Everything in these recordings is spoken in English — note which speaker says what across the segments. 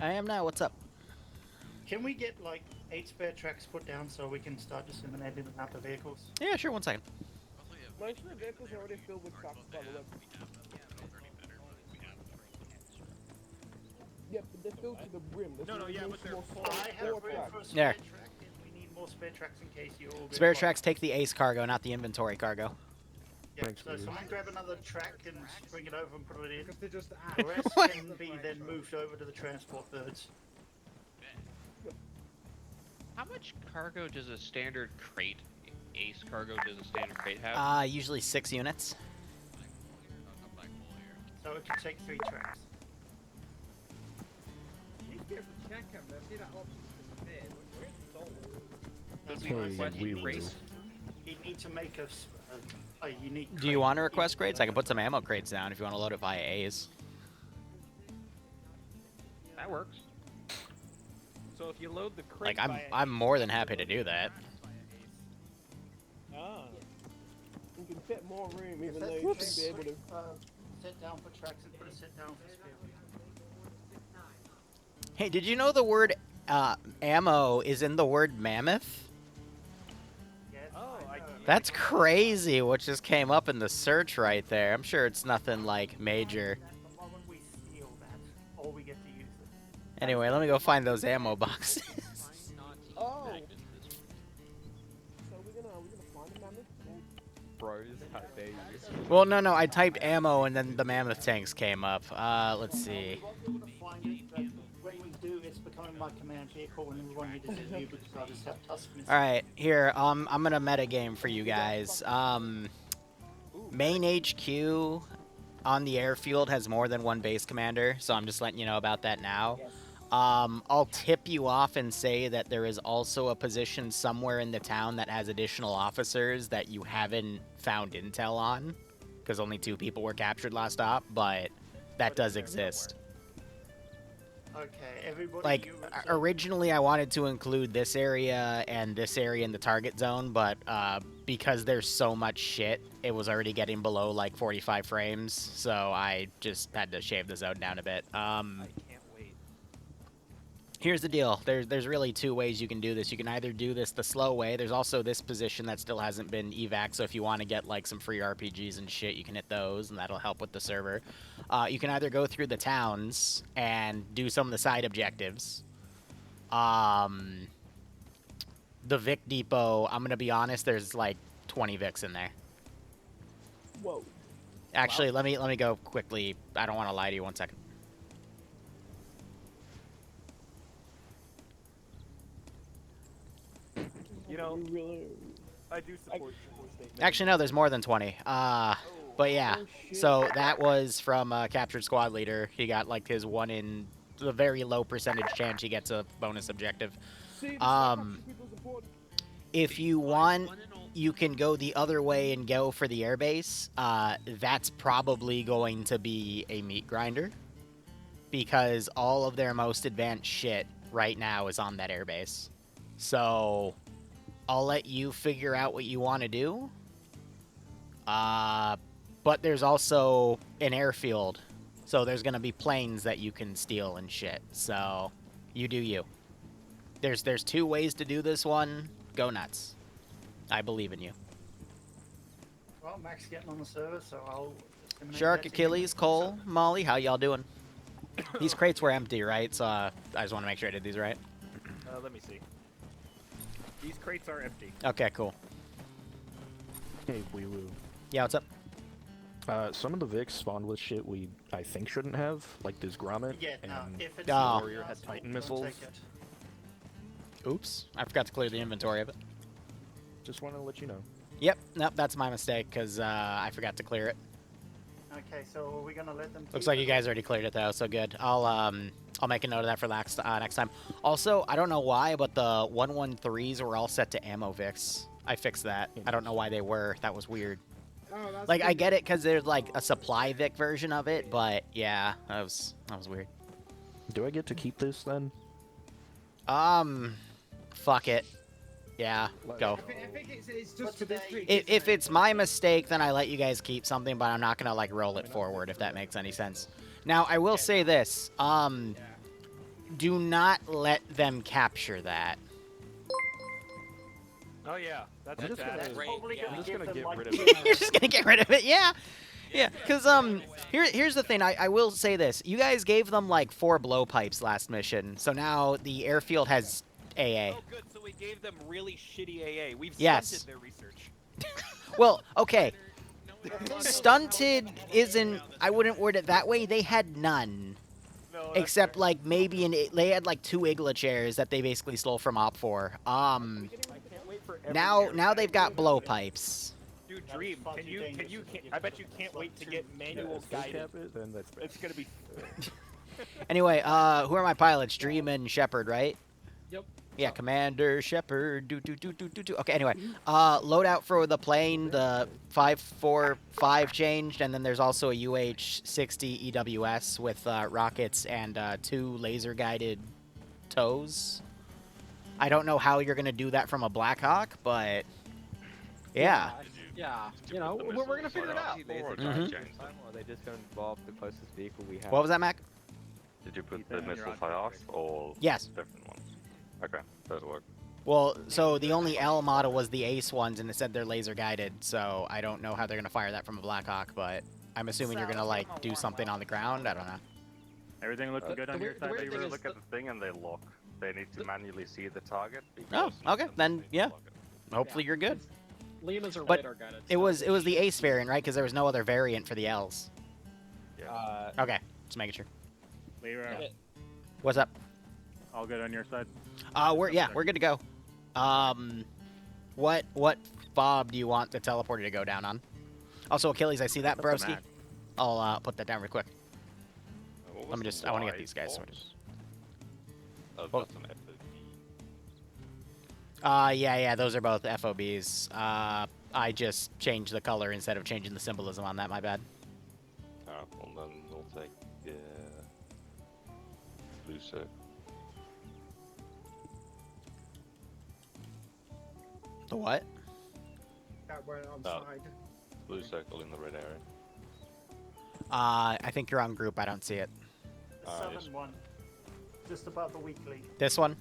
Speaker 1: I am now. What's up?
Speaker 2: Can we get like 8 spare tracks put down so we can start disseminating them out the vehicles?
Speaker 1: Yeah, sure. 1 second.
Speaker 3: Most of the vehicles are already filled with trucks, by the way. Yeah, but they're filled to the brim.
Speaker 4: No, yeah, but they're full.
Speaker 2: I have room for a spare
Speaker 1: Yeah.
Speaker 2: track, and we need more spare tracks in case you all get
Speaker 1: Spare
Speaker 2: lost.
Speaker 1: tracks take the ace cargo, not the inventory cargo.
Speaker 2: Yeah,
Speaker 5: Thanks,
Speaker 2: so
Speaker 5: Liru.
Speaker 2: someone grab another track and bring it over and put it in.
Speaker 4: Because they're just
Speaker 2: The rest
Speaker 1: What?
Speaker 2: can be then moved over to the transport birds.
Speaker 6: How much cargo does a standard crate, ace cargo, does a standard crate have?
Speaker 1: Usually 6 units.
Speaker 2: So it can take 3 tracks.
Speaker 4: check them. I see that option disappeared. Where's the soul?
Speaker 2: That's
Speaker 5: Hey,
Speaker 2: why I said
Speaker 5: we
Speaker 2: you
Speaker 5: will.
Speaker 2: need to make a unique.
Speaker 1: Do you
Speaker 2: crate.
Speaker 1: want to request crates? I can put some ammo crates down if you want to load it via A's.
Speaker 6: That works.
Speaker 3: So if you load the crate
Speaker 1: Like, I'm more than happy to do that.
Speaker 3: you can fit more room, even
Speaker 2: If
Speaker 3: though
Speaker 2: that-
Speaker 3: you should be able to.
Speaker 2: Sit down for tracks and put a sit down for spare.
Speaker 1: Hey, did you know the word ammo is in the word mammoth?
Speaker 2: Yes,
Speaker 3: Oh, I
Speaker 2: know.
Speaker 1: That's crazy what just came up in the search right there. I'm sure it's nothing like major.
Speaker 2: The moment we steal that, or we get to use it.
Speaker 1: Anyway, let me go find those ammo boxes.
Speaker 3: Oh. So we're gonna find a mammoth today?
Speaker 5: Bros, how dare you?
Speaker 1: Well, no, I typed ammo and then the mammoth tanks came up. Let's see.
Speaker 2: We won't be able to find it, but when we do, it's becoming my command vehicle, and we won't need to send you because I'll just have Tuskens.
Speaker 1: All right, here. I'm gonna meta game for you guys. Main HQ on the airfield has more than one base commander, so I'm just letting you know about that now. I'll tip you off and say that there is also a position somewhere in the town that has additional officers that you haven't found intel on, because only 2 people were captured last stop, but that does exist.
Speaker 2: Okay, everybody.
Speaker 1: Like, originally I wanted to include this area and this area in the target zone, but because there's so much shit, it was already getting below like 45 frames, so I just had to shave the zone down a bit.
Speaker 5: I can't wait.
Speaker 1: Here's the deal. There's really 2 ways you can do this. You can either do this the slow way. There's also this position that still hasn't been evac, so if you want to get like some free RPGs and shit, you can hit those, and that'll help with the server. You can either go through the towns and do some of the side objectives. The Vic Depot, I'm going to be honest, there's like 20 Vics in there.
Speaker 3: Whoa.
Speaker 1: Actually, let me go quickly. I don't want to lie to you. 1 second.
Speaker 5: You know,
Speaker 3: Really?
Speaker 5: I do support your statement.
Speaker 1: Actually, no, there's more than 20. But yeah,
Speaker 3: Oh, shit.
Speaker 1: so that was from Captured Squad Leader. He got like his 1 in the very low percentage chance he gets a bonus objective.
Speaker 3: See, people's important.
Speaker 1: If you want, you can go the other way and go for the airbase. That's probably going to be a meat grinder, because all of their most advanced shit right now is on that airbase. So I'll let you figure out what you want to do. But there's also an airfield, so there's gonna be planes that you can steal and shit. So you do you. There's 2 ways to do this one. Go nuts. I believe in you.
Speaker 2: Well, Mac's getting on the server, so I'll. disseminate
Speaker 1: Shark,
Speaker 2: that to
Speaker 1: Achilles,
Speaker 2: you.
Speaker 1: Cole, Molly, how y'all doing? These crates were empty, right? So I just want to make sure I did these right.
Speaker 5: Let me see. These crates are empty.
Speaker 1: Okay, cool.
Speaker 7: Hey, wee woo.
Speaker 1: Yeah, what's up?
Speaker 7: Some of the Vics spawned with shit I think shouldn't have, like this grommet.
Speaker 2: Yeah, no,
Speaker 7: and
Speaker 2: if it's
Speaker 1: Oh.
Speaker 7: Warrior had Titan
Speaker 2: don't
Speaker 7: missiles.
Speaker 2: take it.
Speaker 1: Oops, I forgot to clear the inventory of it.
Speaker 7: Just wanted to let you know.
Speaker 1: Yep, nope, that's my mistake, because I forgot to clear it.
Speaker 2: Okay, so are we gonna let them?
Speaker 1: Looks
Speaker 2: keep
Speaker 1: like
Speaker 2: it?
Speaker 1: you guys already cleared it though, so good. I'll make a note of that for next time. Also, I don't know why, but the 113s were all set to ammo Vix. I fixed that. I don't know why they were. That was weird.
Speaker 4: Oh, that's
Speaker 1: Like, I
Speaker 4: good.
Speaker 1: get it because there's like a supply Vic version of it, but yeah, that was weird.
Speaker 7: Do I get to keep this then?
Speaker 1: Fuck it. Yeah, go.
Speaker 4: I think it's just for
Speaker 2: today-
Speaker 4: this week.
Speaker 1: If it's my mistake, then I let you guys keep something, but I'm not gonna like roll it forward if that makes any sense. Now, I will say this. Do not let them capture that.
Speaker 5: Oh yeah, that's
Speaker 7: I'm just
Speaker 5: bad.
Speaker 7: gonna-
Speaker 2: Probably
Speaker 7: I'm
Speaker 2: gonna
Speaker 7: just
Speaker 2: give
Speaker 7: gonna
Speaker 2: them,
Speaker 7: get
Speaker 2: like,
Speaker 7: rid of
Speaker 2: two-
Speaker 7: it.
Speaker 1: You're just gonna get rid of it, yeah. Yeah, because here's the thing. I will say this. You guys gave them like 4 blowpipes last mission, so now the airfield has AA.
Speaker 5: Oh good, so we gave them really shitty AA. We've
Speaker 1: Yes.
Speaker 5: stunted their research.
Speaker 1: Well, okay.
Speaker 6: No one wants
Speaker 1: Stunted isn't. I wouldn't word it that way. They had none,
Speaker 5: No, that's
Speaker 1: except
Speaker 5: fair.
Speaker 1: like maybe they had like 2 Igla chairs that they basically stole from Op 4.
Speaker 5: I can't wait for every
Speaker 1: Now
Speaker 5: air
Speaker 1: they've got blowpipes.
Speaker 5: Dude,
Speaker 2: That is
Speaker 5: Dream,
Speaker 2: far
Speaker 5: can
Speaker 2: too
Speaker 5: you
Speaker 2: dangerous if
Speaker 5: I
Speaker 2: you
Speaker 5: bet you
Speaker 2: put,
Speaker 5: can't
Speaker 2: like,
Speaker 5: wait to
Speaker 2: two-
Speaker 5: get
Speaker 7: Yeah,
Speaker 5: manual
Speaker 7: if they
Speaker 5: guided.
Speaker 7: cap it, then that's bad.
Speaker 5: It's gonna be.
Speaker 1: Anyway, who are my pilots? Dream and Shepard, right?
Speaker 4: Yep.
Speaker 1: Yeah, Commander Shepard. Do. Okay, anyway, loadout for the plane, the 545 changed, and then there's also a UH-60 EWS with rockets and 2 laser-guided tows. I don't know how you're gonna do that from a Blackhawk, but yeah.
Speaker 4: Yeah. You know, we're gonna figure it out.
Speaker 1: Mhm.
Speaker 8: Or are they just going to involve the closest vehicle we have?
Speaker 1: What was that, Mac?
Speaker 9: Did you put
Speaker 5: Keep
Speaker 9: the
Speaker 5: it in your
Speaker 9: missile
Speaker 5: odd
Speaker 9: fires
Speaker 5: topic.
Speaker 9: or
Speaker 1: Yes.
Speaker 9: different ones? Okay, that'll work.
Speaker 1: Well, so the only L model was the Ace ones, and it said they're laser-guided, so I don't know how they're gonna fire that from a Blackhawk, but I'm assuming you're gonna, like, do something on the ground? I don't know.
Speaker 5: Everything looks good on
Speaker 4: the
Speaker 5: your
Speaker 4: weird-
Speaker 5: side,
Speaker 4: the weird
Speaker 5: baby?
Speaker 4: thing
Speaker 9: They
Speaker 4: is
Speaker 9: look at the thing and they lock. They need to manually see the target.
Speaker 1: Oh,
Speaker 9: because
Speaker 1: okay, then,
Speaker 9: they
Speaker 1: yeah.
Speaker 9: lock it.
Speaker 1: Hopefully you're good.
Speaker 4: Lima's are
Speaker 1: But
Speaker 4: radar guided.
Speaker 1: It was the Ace variant, right? Because there was no other variant for the Ls.
Speaker 9: Yeah.
Speaker 1: Okay, just making sure.
Speaker 5: Leroy,
Speaker 4: Yeah.
Speaker 1: What's up?
Speaker 5: all good on your side?
Speaker 1: We're good to go. What fob do you want the teleporter to go down on? Also, Achilles, I see that,
Speaker 5: That's the
Speaker 1: broski.
Speaker 5: Mac.
Speaker 1: I'll put that down real quick.
Speaker 9: What
Speaker 1: Let me
Speaker 9: was
Speaker 1: just.
Speaker 9: the
Speaker 1: I want to get
Speaker 9: Y
Speaker 1: these guys
Speaker 9: for?
Speaker 1: sorted.
Speaker 9: Oh,
Speaker 1: Well-
Speaker 9: that's an FOB.
Speaker 1: Yeah, those are both FOBs. I just changed the color instead of changing the symbolism on that. My bad.
Speaker 9: Well then we'll take blue circle.
Speaker 1: The what?
Speaker 4: That went on
Speaker 9: Oh.
Speaker 4: side.
Speaker 9: Blue circle in the red area.
Speaker 1: I think you're on group. I don't see it.
Speaker 2: The
Speaker 9: Yes.
Speaker 2: 7-1. Just above the weekly.
Speaker 1: This one?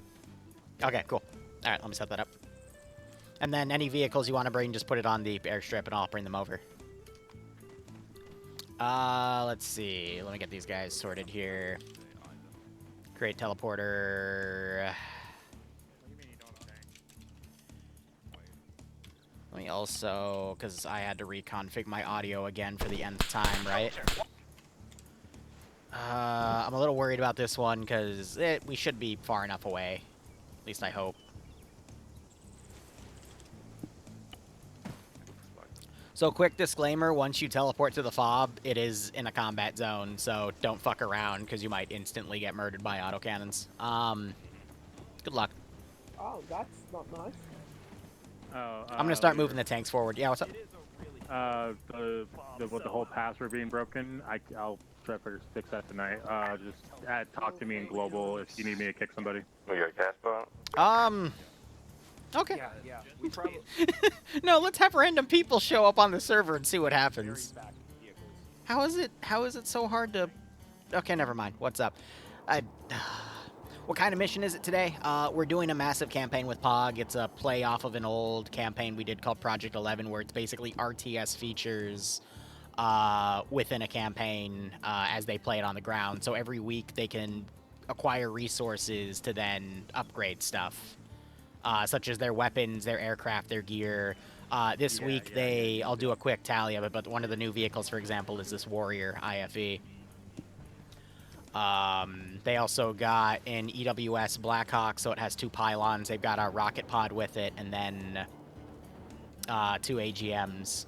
Speaker 1: Okay, cool. All right, let me set that up. And then any vehicles you want to bring, just put it on the airstrip and I'll bring them over. Let's see. Let me get these guys sorted here. Create teleporter. Let me also, because I had to reconfig my audio again for the nth time, right? I'm a little worried about this one because we should be far enough away. At least I hope. So quick disclaimer, once you teleport to the fob, it is in a combat zone, so don't fuck around because you might instantly get murdered by autocannons. Good luck.
Speaker 3: Oh, that's not nice.
Speaker 5: Oh,
Speaker 1: I'm gonna start moving the tanks forward. Yeah, what's up?
Speaker 5: With the whole password being broken, I'll try to fix that tonight. Just talk to me in global if you need me to kick somebody.
Speaker 9: We got Casper.
Speaker 1: Okay.
Speaker 5: Yeah. We probably.
Speaker 1: No, let's have random people show up on the server and see what happens. How is it so hard to... Okay, never mind. What's up? What kind of mission is it today? We're doing a massive campaign with POG. It's a play off of an old campaign we did called Project 11, where it's basically RTS features within a campaign as they play it on the ground. So every week they can acquire resources to then upgrade stuff, such as their weapons, their aircraft, their gear. This week I'll do a quick tally of it, but one of the new vehicles, for example, is this Warrior IFE. They also got an EWS Blackhawk, so it has 2 pylons. They've got a rocket pod with it, and then 2 AGMs.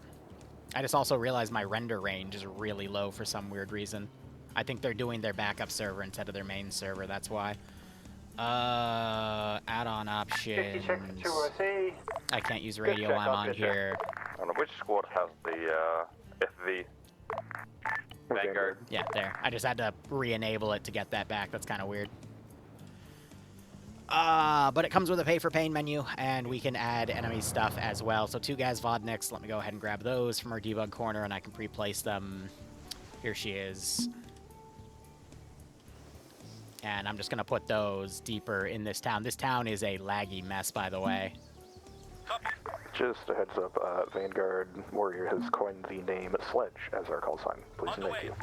Speaker 1: I just also realized my render range is really low for some weird reason. I think they're doing their backup server instead of their main server, that's why. Add-on options. I can't use radio while I'm on here.
Speaker 9: And which squad has the FV? Vanguard.
Speaker 1: Yeah, there. I just had to re-enable it to get that back. That's kind of weird. But it comes with a pay-for-pain menu, and we can add enemy stuff as well. So 2 gas Vodniks. Let me go ahead and grab those from our debug corner, and I can pre-place them. Here she is. And I'm just going to put those deeper in this town. This town is a laggy mess, by the way.
Speaker 7: Just a heads up, Vanguard Warrior has coined the name Sledge as our call sign. Please and thank you.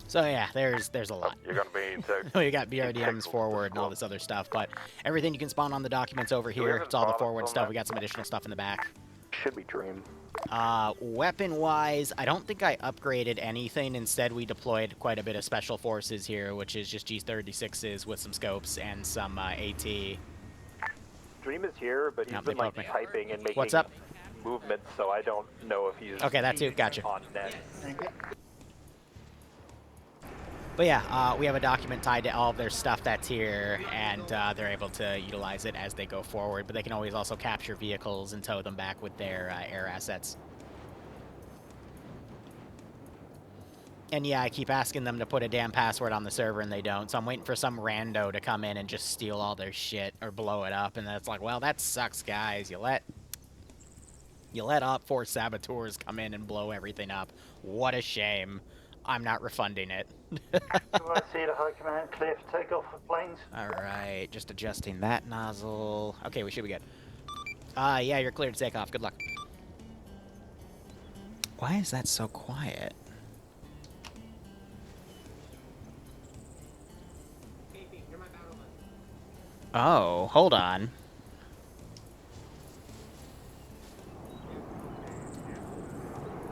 Speaker 1: So yeah, there's a lot.
Speaker 9: You're gonna be
Speaker 1: We got BRDMs forward and all this other stuff, but everything you can spawn on the documents over here. It's all the forward stuff. We got some additional stuff in the back.
Speaker 7: Should be Dream.
Speaker 1: Weapon-wise, I don't think I upgraded anything. Instead, we deployed quite a bit of special forces here, which is just G36s with some scopes and some AT.
Speaker 7: Dream is here, but he's been like typing and making
Speaker 1: What's up?
Speaker 7: movements, so I don't know if he's
Speaker 1: Okay, that too. Gotcha.
Speaker 7: on net.
Speaker 2: Thank you.
Speaker 1: But yeah, we have a document tied to all of their stuff that's here, and they're able to utilize it as they go forward. But they can always also capture vehicles and tow them back with their air assets. And yeah, I keep asking them to put a damn password on the server, and they don't. So I'm waiting for some rando to come in and just steal all their shit or blow it up. And then it's like, well, that sucks, guys. You let Op 4 saboteurs come in and blow everything up. What a shame. I'm not refunding it.
Speaker 2: I see the high command clear for takeoff for planes.
Speaker 1: Alright, just adjusting that nozzle. Okay, we should be good. Yeah, you're cleared to take off. Good luck. Why is that so quiet? Oh, hold on.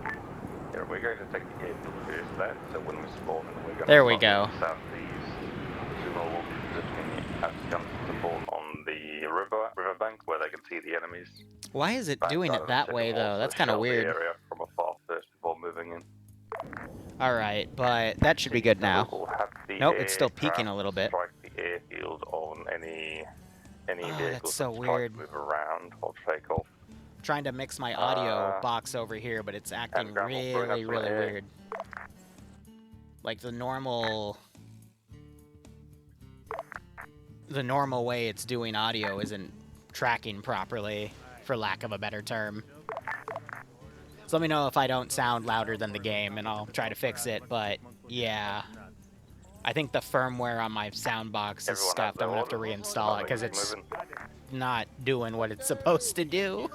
Speaker 9: Yeah, we're going to take the airfield first then, so when we spawn, we're going to
Speaker 1: There we go.
Speaker 9: southeast. Sumo will be positioning outcomes to spawn on the riverbank where they can see the enemies.
Speaker 1: Why is it doing it that way, though? That's kind of weird.
Speaker 9: The area from afar first before moving in.
Speaker 1: Alright, but that should be good now.
Speaker 9: We'll have the
Speaker 1: Nope, it's still peaking
Speaker 9: aircraft
Speaker 1: a little bit.
Speaker 9: Strike the airfield on any
Speaker 1: Oh,
Speaker 9: vehicles
Speaker 1: that's so
Speaker 9: that try
Speaker 1: weird.
Speaker 9: to move around or take off.
Speaker 1: Trying to mix my audio box over here, but it's acting really, really weird. Like the normal way it's doing audio isn't tracking properly, for lack of a better term. So let me know if I don't sound louder than the game, and I'll try to fix it, but yeah. I think the firmware on my sound box is scuffed. I'm gonna have to reinstall it, because it's not doing what it's supposed to do.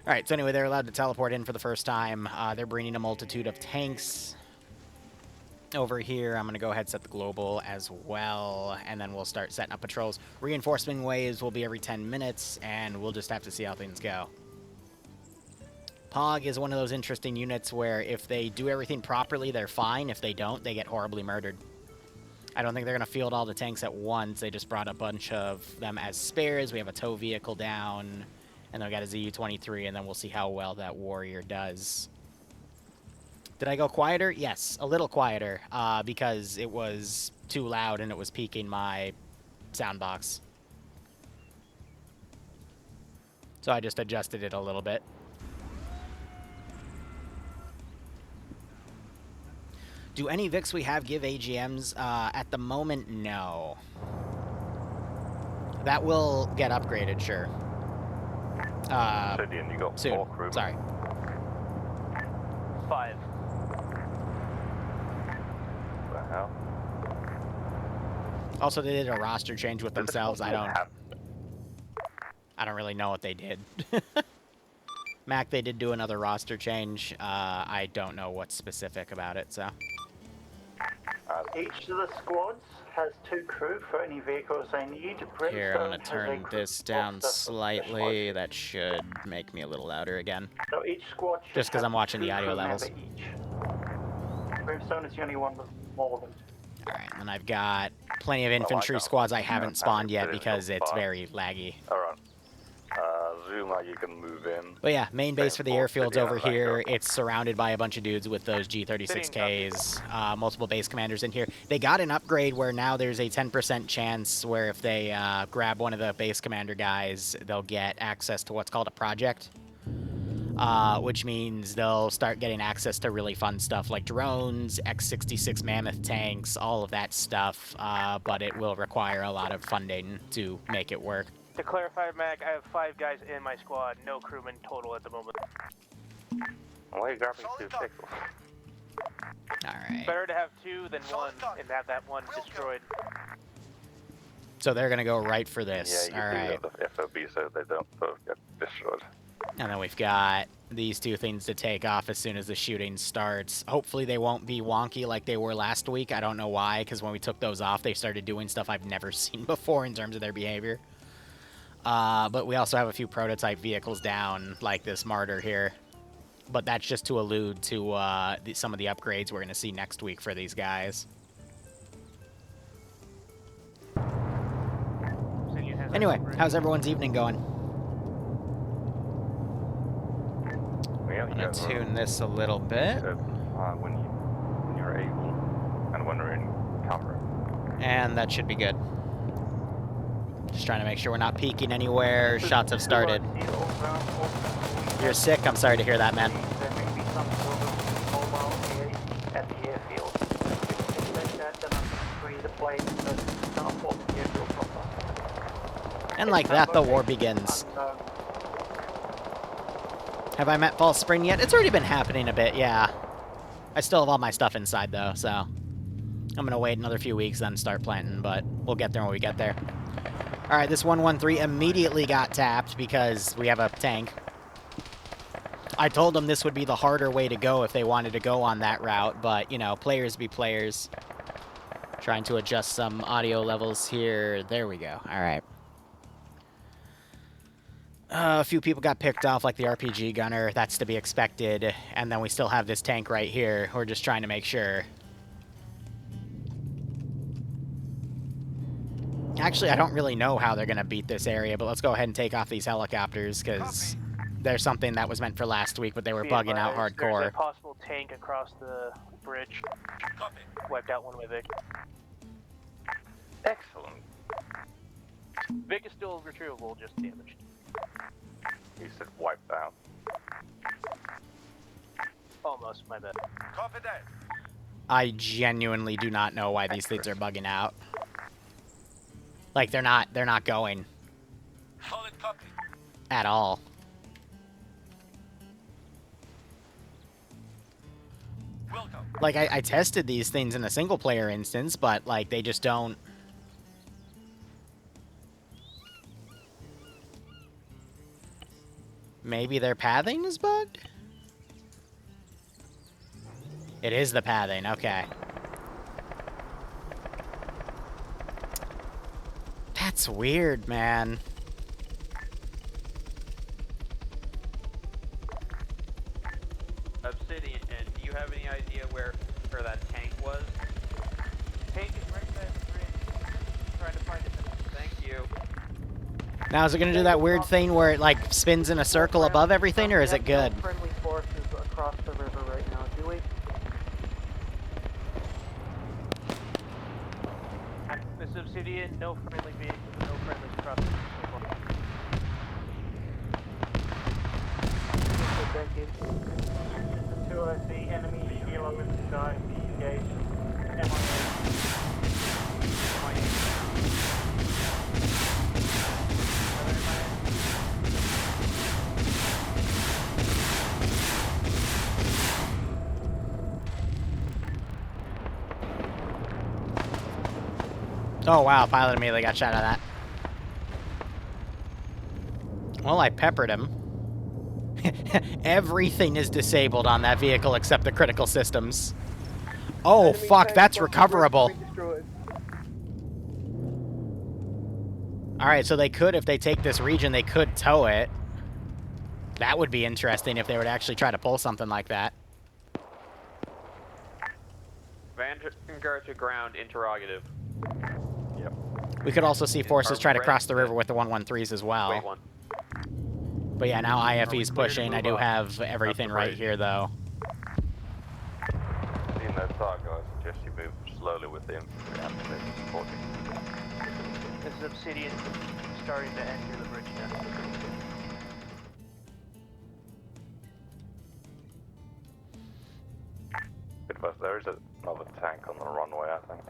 Speaker 1: Alright, so anyway, they're allowed to teleport in for the first time. They're bringing a multitude of tanks over here. I'm going to go ahead and set the global as well, and then we'll start setting up patrols. Reinforcement waves will be every 10 minutes, and we'll just have to see how things go. POG is one of those interesting units where if they do everything properly, they're fine. If they don't, they get horribly murdered. I don't think they're going to field all the tanks at once. They just brought a bunch of them as spares. We have a tow vehicle down. And then we got a ZU-23, and then we'll see how well that warrior does. Did I go quieter? Yes, a little quieter, because it was too loud and it was peaking my sound box. So I just adjusted it a little bit. Do any VICs we have give AGMs? At the moment, no. That will get upgraded, sure.
Speaker 9: Obsidian, you got
Speaker 1: Soon.
Speaker 9: 4 crewmen.
Speaker 1: Sorry.
Speaker 8: 5.
Speaker 9: What the hell?
Speaker 1: Also, they did a roster change with themselves. I don't really know what they did. Mac, they did do another roster change. I don't know what's specific about it, so.
Speaker 2: Each of the squads has 2 crew for any vehicles they need.
Speaker 1: Here, I'm going to turn this down slightly. That should make me a little louder again.
Speaker 2: So each squad should
Speaker 1: Just because I'm
Speaker 2: have
Speaker 1: watching the
Speaker 2: 2
Speaker 1: audio
Speaker 2: crew
Speaker 1: levels.
Speaker 2: member each. Brimstone is the only one with more than 2.
Speaker 1: Alright, and I've got plenty of infantry squads I haven't spawned yet because it's very laggy.
Speaker 9: Alright. Zuma, you can move in.
Speaker 1: But yeah, main base for the airfield's over here. It's surrounded by a bunch of dudes with those G36Ks, multiple base commanders in here. They got an upgrade where now there's a 10% chance where if they grab one of the base commander guys, they'll get access to what's called a project. Which means they'll start getting access to really fun stuff like drones, X-66 Mammoth tanks, all of that stuff, but it will require a lot of funding to make it work.
Speaker 10: To clarify, Mac, I have 5 guys in my squad, no crewmen total at the moment.
Speaker 9: Why are you grabbing 2 vehicles?
Speaker 1: Alright.
Speaker 10: Better to have 2 than 1 and have that one destroyed.
Speaker 1: So they're gonna go right for this.
Speaker 9: Yeah, you
Speaker 1: Alright.
Speaker 9: do the FOB so they don't both get destroyed.
Speaker 1: And then we've got these 2 things to take off as soon as the shooting starts. Hopefully they won't be wonky like they were last week. I don't know why, because when we took those off, they started doing stuff I've never seen before in terms of their behavior. But we also have a few prototype vehicles down, like this Martyr here. But that's just to allude to some of the upgrades we're going to see next week for these guys. Anyway, how's everyone's evening going?
Speaker 9: Well,
Speaker 1: I'm going to tune this a little bit.
Speaker 9: When you're able and when we're in cover.
Speaker 1: And that should be good. Just trying to make sure we're not peeking anywhere. Shots have started. You're sick? I'm sorry to hear that, man.
Speaker 2: There may be some sort of mobile at the airfield. If there's that, then I'm free to play, but it's not important to the airfield proper.
Speaker 1: And like that, the war begins. Have I met False Spring yet? It's already been happening a bit, yeah. I still have all my stuff inside, though, so... I'm gonna wait another few weeks, then start planting, but we'll get there when we get there. Alright, this 113 immediately got tapped because we have a tank. I told them this would be the harder way to go if they wanted to go on that route, but, you know, players be players. Trying to adjust some audio levels here. There we go. Alright. A few people got picked off, like the RPG gunner. That's to be expected. And then we still have this tank right here. We're just trying to make sure. Actually, I don't really know how they're going to beat this area, but let's go ahead and take off these helicopters, because there's something that was meant for last week, but they were bugging out hardcore.
Speaker 10: There's a possible tank across the bridge. Wiped out one of my Vic.
Speaker 9: Excellent.
Speaker 10: Vic is still retrievable, just damaged.
Speaker 9: You said wiped out.
Speaker 10: Almost, my bad.
Speaker 4: Copy that.
Speaker 1: I genuinely do not know why these things are bugging out. Like, they're not going.
Speaker 4: Solid copy.
Speaker 1: At all.
Speaker 4: Welcome.
Speaker 1: Like, I tested these things in a single-player instance, but, like, they just don't... Maybe their pathing is bugged? It is the pathing, okay. That's weird, man.
Speaker 8: Obsidian, and do you have any idea where that tank was?
Speaker 10: Tank is right side of the bridge. Trying to find it.
Speaker 8: Thank you.
Speaker 1: Now, is it going to do that weird thing where it, like, spins in a circle above everything, or is it good?
Speaker 2: Friendly forces across the river right now, do we?
Speaker 10: This Obsidian, no friendly vehicles, no friendlies across the river.
Speaker 2: Thank you. To the enemy helo in the sky, engage.
Speaker 1: Oh, wow, pilot immediately got shot out of that. Well, I peppered him. Everything is disabled on that vehicle except the critical systems. Oh, fuck, that's recoverable. Alright, so they could, if they take this region, they could tow it. That would be interesting if they would actually try to pull something like that.
Speaker 8: Vanguard to ground, interrogative.
Speaker 9: Yep.
Speaker 1: We could also see forces try to cross the river with the 113s as well.
Speaker 8: Wait one.
Speaker 1: But yeah, now IFE's pushing. I do have everything right here, though.
Speaker 9: Seeing that target, I suggest you move slowly with the infantry and they're supporting.
Speaker 10: This is Obsidian starting to enter the bridge now.
Speaker 9: There is another tank on the runway, I think.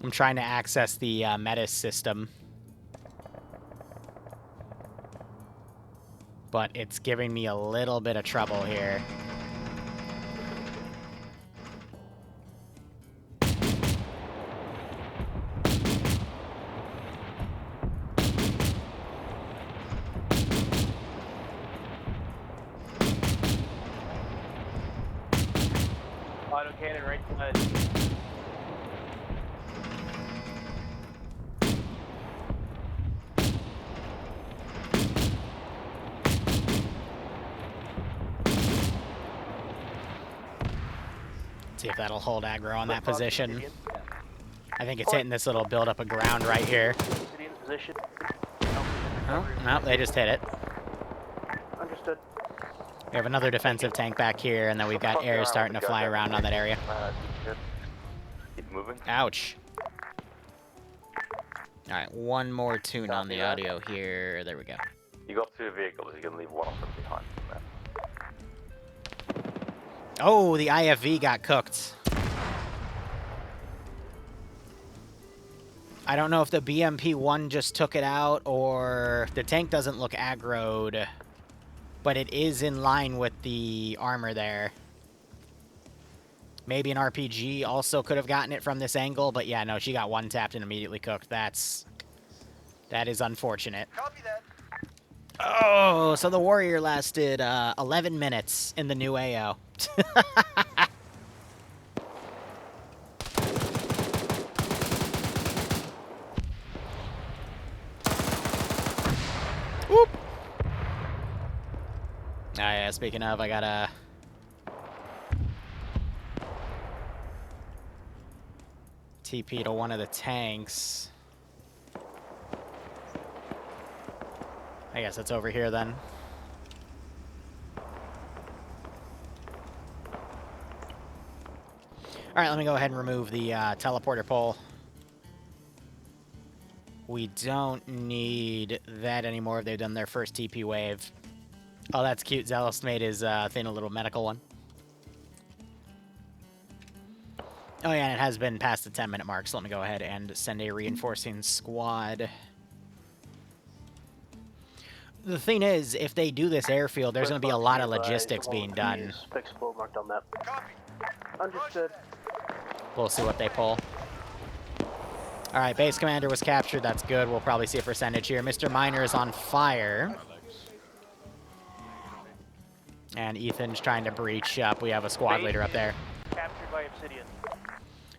Speaker 1: I'm trying to access the Metis system. But it's giving me a little bit of trouble here.
Speaker 10: Autocannon right side.
Speaker 1: See if that'll hold aggro on that position. I think it's hitting this little buildup of ground right here. Oh, no, they just hit it.
Speaker 2: Understood.
Speaker 1: We have another defensive tank back here, and then we've got air starting to fly around on that area.
Speaker 9: Keep moving.
Speaker 1: Ouch. Alright, one more tune on the audio here. There we go.
Speaker 9: You got 2 vehicles, you can leave one of them behind.
Speaker 1: Oh, the IFV got cooked. I don't know if the BMP-1 just took it out, or the tank doesn't look aggroed, but it is in line with the armor there. Maybe an RPG also could have gotten it from this angle, but yeah, no, she got one tapped and immediately cooked. That is unfortunate.
Speaker 2: Copy that.
Speaker 1: Oh, so the warrior lasted 11 minutes in the new AO. Whoop. Ah, yeah, speaking of, I gotta... TP to one of the tanks. I guess it's over here then. Alright, let me go ahead and remove the teleporter pole. We don't need that anymore. They've done their first TP wave. Oh, that's cute. Zealous made his thing a little medical one. Oh yeah, and it has been past the 10-minute mark, so let me go ahead and send a reinforcing squad. The thing is, if they do this airfield, there's going to be a lot of logistics being done.
Speaker 10: Fixable marked on map.
Speaker 2: Copy. Understood.
Speaker 1: We'll see what they pull. Alright, base commander was captured. That's good. We'll probably see a percentage here. Mr. Miner is on fire. And Ethan's trying to breach up. We have a squad leader up there.
Speaker 10: Captured by Obsidian.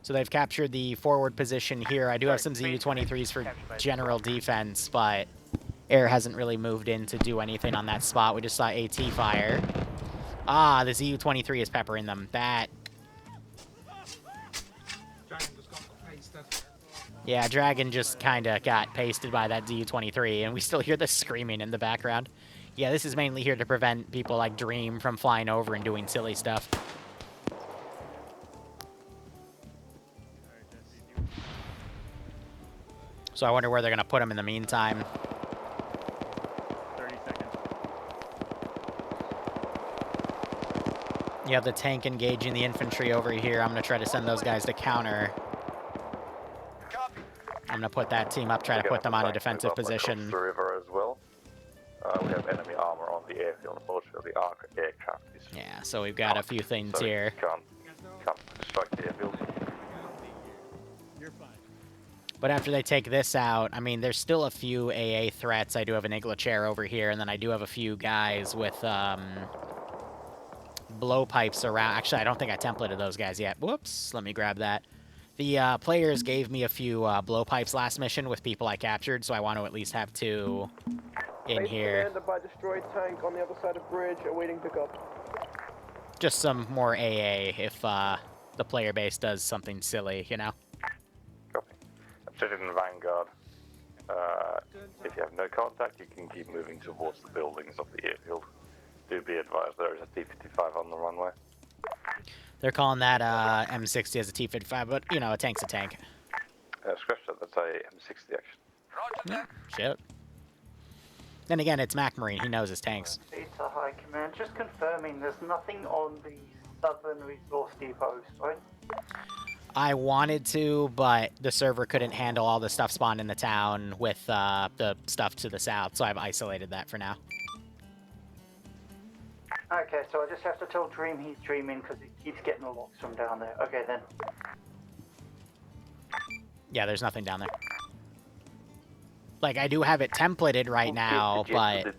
Speaker 1: So they've captured the forward position here. I do have some ZU-23s for general defense, but air hasn't really moved in to do anything on that spot. We just saw AT fire. Ah, the ZU-23 is peppering them. That... Yeah, Dragon just kind of got pasted by that ZU-23, and we still hear the screaming in the background. Yeah, this is mainly here to prevent people like Dream from flying over and doing silly stuff. So I wonder where they're going to put him in the meantime.
Speaker 5: 30 seconds.
Speaker 1: You have the tank engaging the infantry over here. I'm going to try to send those guys to counter. I'm going to put that team up, try to put them on a defensive position.
Speaker 9: The river as well. We have enemy armor on the airfield. Unfortunately, the aircraft is...
Speaker 1: Yeah, so we've got a few things here.
Speaker 9: Can't strike the airfield.
Speaker 3: You're fine.
Speaker 1: But after they take this out, I mean, there's still a few AA threats. I do have an Igla chair over here, and then I do have a few guys with blowpipes around. Actually, I don't think I templated those guys yet. Whoops, let me grab that. The players gave me a few blowpipes last mission with people I captured, so I want to at least have 2 in here.
Speaker 3: Commander by destroyed tank on the other side of bridge, awaiting pickup.
Speaker 1: Just some more AA if the player base does something silly, you know?
Speaker 9: Copy. Obsidian Vanguard. If you have no contact, you can keep moving towards the buildings of the airfield. Do be advised, there is a T-55 on the runway.
Speaker 1: They're calling that M60 as a T-55, but, you know, a tank's a tank.
Speaker 9: Scratch that, that's a M60 action.
Speaker 1: Yeah, shit. Then again, it's Mac Marine. He knows his tanks.
Speaker 2: Beta High Command, just confirming there's nothing on the southern resource depots, right?
Speaker 1: I wanted to, but the server couldn't handle all the stuff spawned in the town with the stuff to the south, so I've isolated that for now.
Speaker 2: Okay, so I just have to tell Dream he's dreaming because he keeps getting the locks from down there. Okay, then.
Speaker 1: Yeah, there's nothing down there. Like, I do have it templated right now, but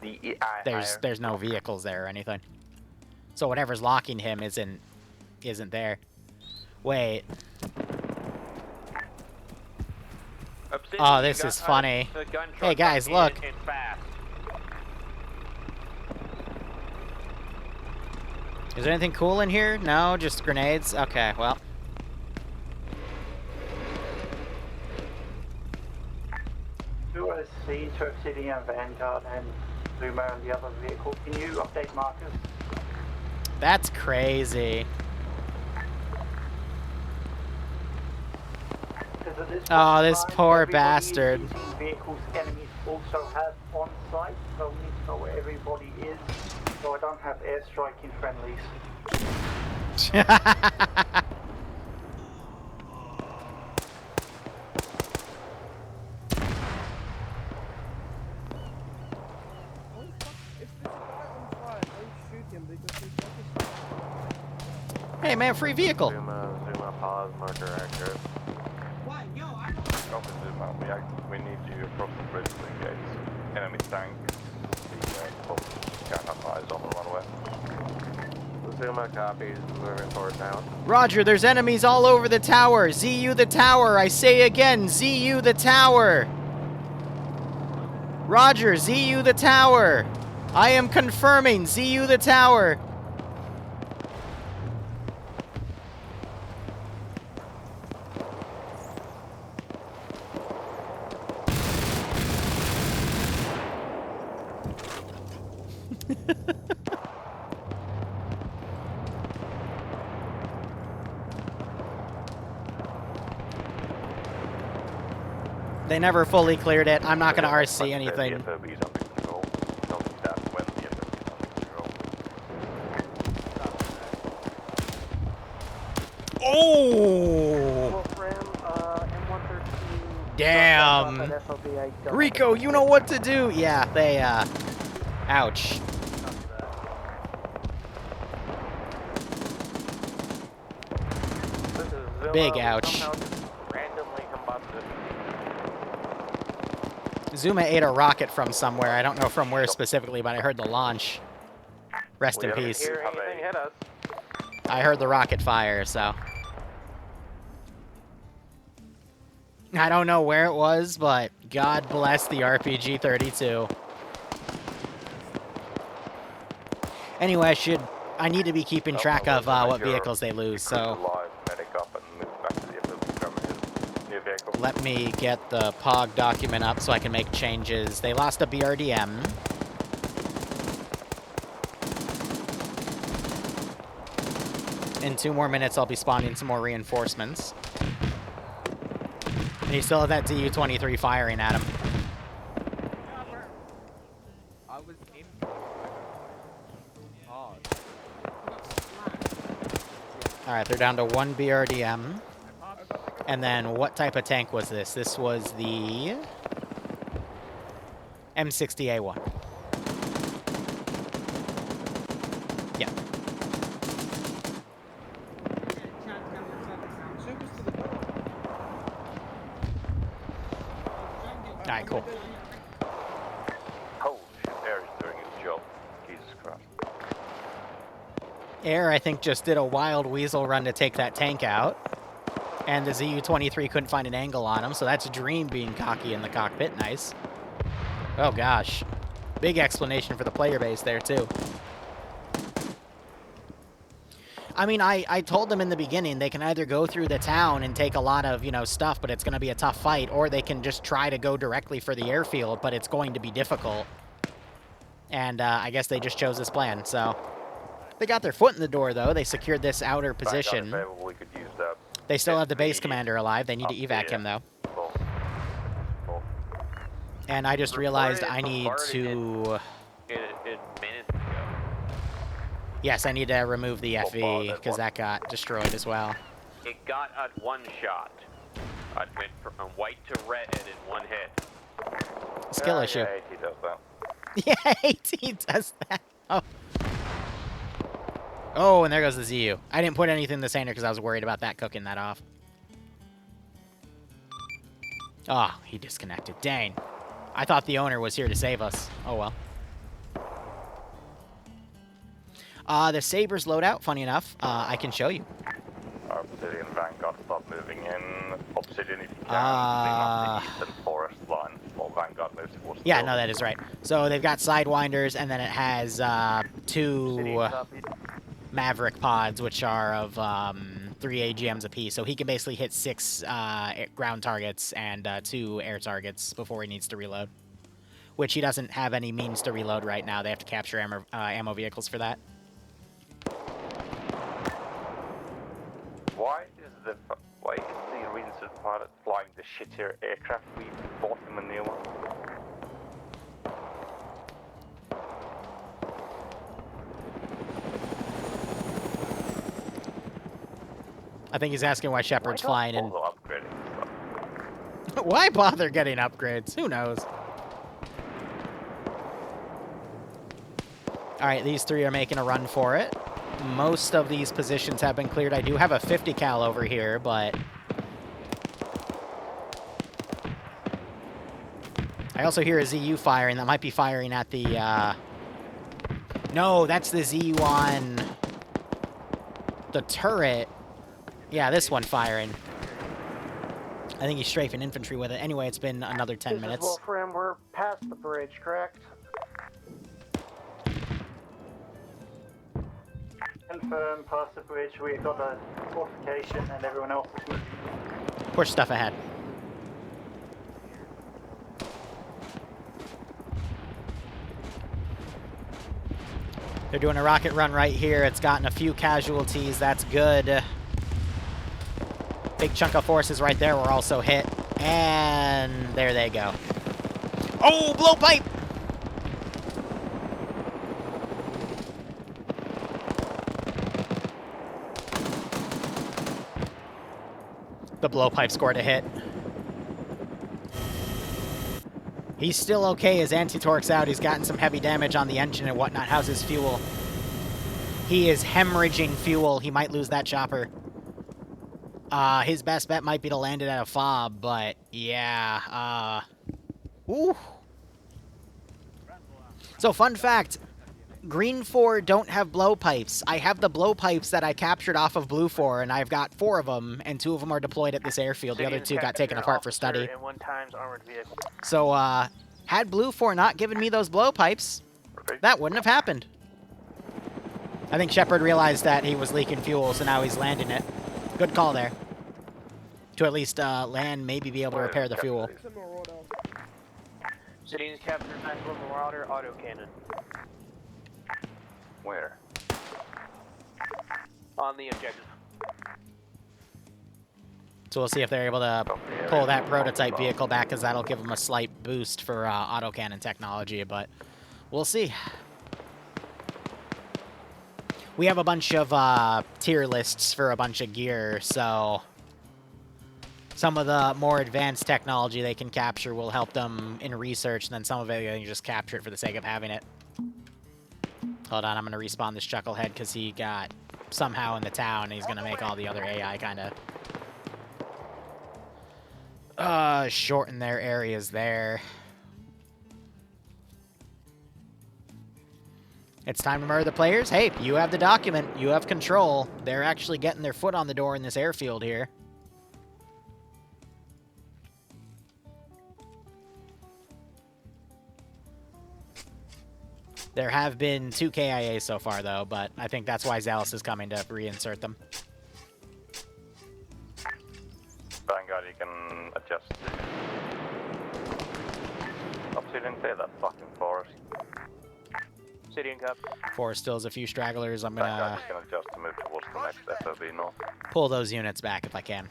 Speaker 1: there's no vehicles there or anything. So whatever's locking him isn't there. Wait.
Speaker 8: Obsidian,
Speaker 1: Oh,
Speaker 8: you
Speaker 1: this
Speaker 8: got
Speaker 1: is funny.
Speaker 8: the gun
Speaker 1: Hey,
Speaker 8: truck
Speaker 1: guys,
Speaker 8: up
Speaker 1: look.
Speaker 8: in fast.
Speaker 1: Is there anything cool in here? No, just grenades? Okay, well.
Speaker 2: Do a C to Obsidian Vanguard and Zuma on the other vehicle. Can you update markers?
Speaker 1: That's crazy.
Speaker 2: Because at this point
Speaker 1: Oh,
Speaker 2: in
Speaker 1: this
Speaker 2: time,
Speaker 1: poor
Speaker 2: everybody is
Speaker 1: bastard.
Speaker 2: using vehicles enemies also have on site, so we need to know where everybody is, so I don't have airstriking friendlies.
Speaker 3: Holy fuck, if there's a guy on fire, don't shoot him because he's fucking.
Speaker 1: Hey, man, free vehicle.
Speaker 9: Zuma, pause, marker accurate.
Speaker 4: What? Yo, I don't.
Speaker 9: Copy Zuma, we need you across the bridge to engage. Enemy tank, the can't have eyes on the runway. Zuma copies, moving forward now.
Speaker 1: Roger, there's enemies all over the tower. ZU the tower. I say again, ZU the tower. Roger, ZU the tower. I am confirming, ZU the tower. They never fully cleared it. I'm not going to RC anything. Oh! Damn. Rico, you know what to do. Yeah, they, ouch. Big ouch. Zuma ate a rocket from somewhere. I don't know from where specifically, but I heard the launch. Rest in peace. I heard the rocket fire, so. I don't know where it was, but God bless the RPG-32. Anyway, I need to be keeping track of what vehicles they lose, so. Let me get the POG document up so I can make changes. They lost a BRDM. In 2 more minutes, I'll be spawning some more reinforcements. And you still have that ZU-23 firing at him.
Speaker 4: I was in.
Speaker 1: Alright, they're down to 1 BRDM. And then what type of tank was this? This was the M60A1. Yeah. Alright, cool.
Speaker 9: Holy shit, Air is doing his job. Jesus Christ.
Speaker 1: Air, I think, just did a wild weasel run to take that tank out. And the ZU-23 couldn't find an angle on him, so that's Dream being cocky in the cockpit. Nice. Oh, gosh. Big explanation for the player base there, too. I mean, I told them in the beginning they can either go through the town and take a lot of, you know, stuff, but it's going to be a tough fight, or they can just try to go directly for the airfield, but it's going to be difficult. And I guess they just chose this plan, so. They got their foot in the door, though. They secured this outer position.
Speaker 9: We could use that.
Speaker 1: They still have the base commander alive. They need to evac him, though.
Speaker 9: Cool.
Speaker 1: And I just realized I need to...
Speaker 8: Minutes ago.
Speaker 1: Yes, I need to remove the FV, because that got destroyed as well.
Speaker 8: It got at 1 shot. I went from white to red in 1 hit.
Speaker 1: Skill issue.
Speaker 9: Yeah, AT does that.
Speaker 1: Yeah, AT does that. Oh. Oh, and there goes the ZU. I didn't put anything in the sander because I was worried about that cooking that off. Oh, he disconnected. Dang. I thought the owner was here to save us. Oh, well. The Sabres loadout, funny enough, I can show you.
Speaker 9: Obsidian moving in. Obsidian if you can, clean up the eastern forest line while Vanguard moves towards the
Speaker 1: Yeah,
Speaker 9: building.
Speaker 1: no, that is right. So they've got Sidewinders, and then it has two Maverick pods, which are of 3 AGMs apiece. So he can basically hit 6 ground targets and 2 air targets before he needs to reload. Which he doesn't have any means to reload right now. They have to capture ammo vehicles for that.
Speaker 9: Why is the Rinsu pilot flying the shittier aircraft? We bought him a new one.
Speaker 1: I think he's asking why Shepard's flying in.
Speaker 9: Also upgrading stuff.
Speaker 1: Why bother getting upgrades? Who knows? Alright, these 3 are making a run for it. Most of these positions have been cleared. I do have a 50 cal over here, but... I also hear a ZU firing. That might be firing at the, No, that's the ZU on... the turret. Yeah, this one firing. I think he's strafing infantry with it. Anyway, it's been another 10 minutes.
Speaker 2: This is Wolfram. We're past the bridge, correct? Confirm, past the bridge. We've got a fortification and everyone else is moving.
Speaker 1: Push stuff ahead. They're doing a rocket run right here. It's gotten a few casualties. That's good. Big chunk of forces right there were also hit. And there they go. Oh, blowpipe! The blowpipe scored a hit. He's still okay. His anti-torque's out. He's gotten some heavy damage on the engine and whatnot. How's his fuel? He is hemorrhaging fuel. He might lose that chopper. His best bet might be to land it at a fob, but yeah. Ooh. So, fun fact. Green 4 don't have blowpipes. I have the blowpipes that I captured off of Blue 4, and I've got 4 of them, and 2 of them are deployed at this airfield. The other 2 got taken apart for study.
Speaker 10: And 1 times armored vehicle.
Speaker 1: So, had Blue 4 not given me those blowpipes, that wouldn't have happened. I think Shepard realized that he was leaking fuel, so now he's landing it. Good call there. To at least land, maybe be able to repair the fuel.
Speaker 10: Obsidian's captured 9-4 Marauder autocannon.
Speaker 9: Where?
Speaker 10: On the objective.
Speaker 1: So we'll see if they're able to pull that prototype vehicle back, because that'll give them a slight boost for autocannon technology, but we'll see. We have a bunch of tier lists for a bunch of gear, so some of the more advanced technology they can capture will help them in research, and then some of it they can just capture it for the sake of having it. Hold on, I'm going to respawn this Chucklehead because he got somehow in the town, and he's going to make all the other AI kind of shorten their areas there. It's time to murder the players. Hey, you have the document. You have control. They're actually getting their foot on the door in this airfield here. There have been 2 KIAs so far, though, but I think that's why Zealous is coming to reinsert them.
Speaker 9: Vanguard, you can adjust. Obsidian, clear that fucking forest.
Speaker 10: Obsidian cup.
Speaker 1: Forest still has a few stragglers. I'm
Speaker 9: Vanguard,
Speaker 1: gonna
Speaker 9: you can adjust to move towards the next FOB north.
Speaker 1: pull those units back if I can.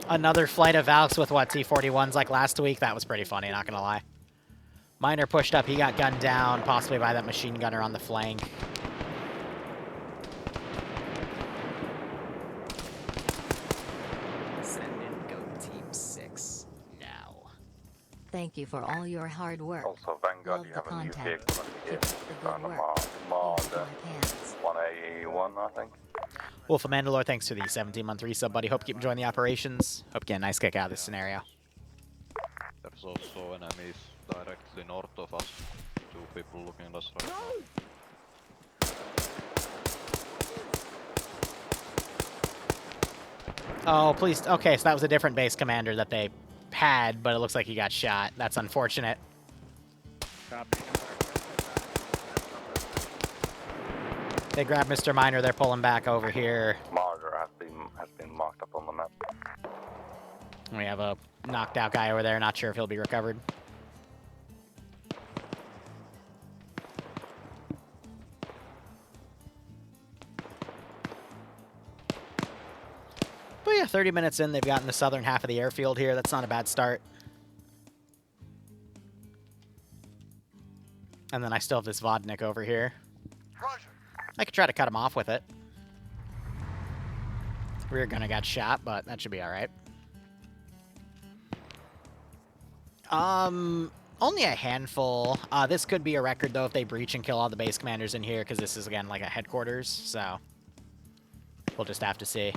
Speaker 1: Another flight of Valks with, what, T-41s like last week? That was pretty funny, not gonna lie. Miner pushed up. He got gunned down, possibly by that machine gunner on the flank.
Speaker 11: Send in Go Team 6 now.
Speaker 12: Thank you for all your hard work.
Speaker 9: Also, Vanguard,
Speaker 12: Love
Speaker 9: you
Speaker 12: the
Speaker 9: have a new
Speaker 12: content.
Speaker 9: vehicle
Speaker 12: Keep up the good work.
Speaker 9: Marder
Speaker 12: Hands.
Speaker 9: 181, I think.
Speaker 1: Wolf of Mandalore, thanks for the 17-month resub, buddy. Hope you keep enjoying the operations. Hope you get a nice kick out of this scenario.
Speaker 13: There's also enemies directly north of us. 2 people looking at us right now.
Speaker 1: Oh, please. Okay, so that was a different base commander that they had, but it looks like he got shot. That's unfortunate. They grabbed Mr. Miner. They're pulling back over here.
Speaker 9: Marder has been marked up on the map.
Speaker 1: We have a knocked out guy over there. Not sure if he'll be recovered. But yeah, 30 minutes in, they've gotten the southern half of the airfield here. That's not a bad start. And then I still have this Vodnik over here. I could try to cut him off with it. Rear gunner got shot, but that should be alright. Only a handful. This could be a record, though, if they breach and kill all the base commanders in here, because this is, again, like a headquarters, so we'll just have to see.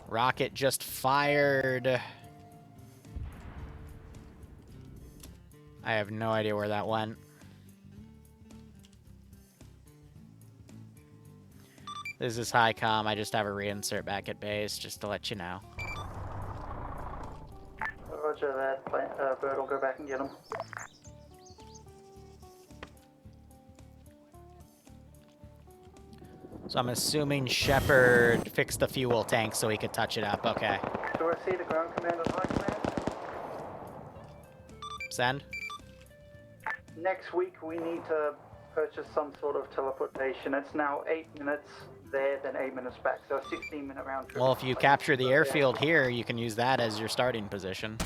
Speaker 1: Rocket just fired. I have no idea where that went. This is HiCom. I just have a reinsert back at base, just to let you know.
Speaker 2: Roger that. Bird will go back and get him.
Speaker 1: So I'm assuming Shepard fixed the fuel tank so he could touch it up. Okay.
Speaker 2: Do I see the ground command and high command?
Speaker 1: Send.
Speaker 2: Next week we need to purchase some sort of teleportation. It's now 8 minutes there, then 8 minutes back, so a 16-minute round trip.
Speaker 1: Well, if you capture the airfield here, you can use that as your starting position.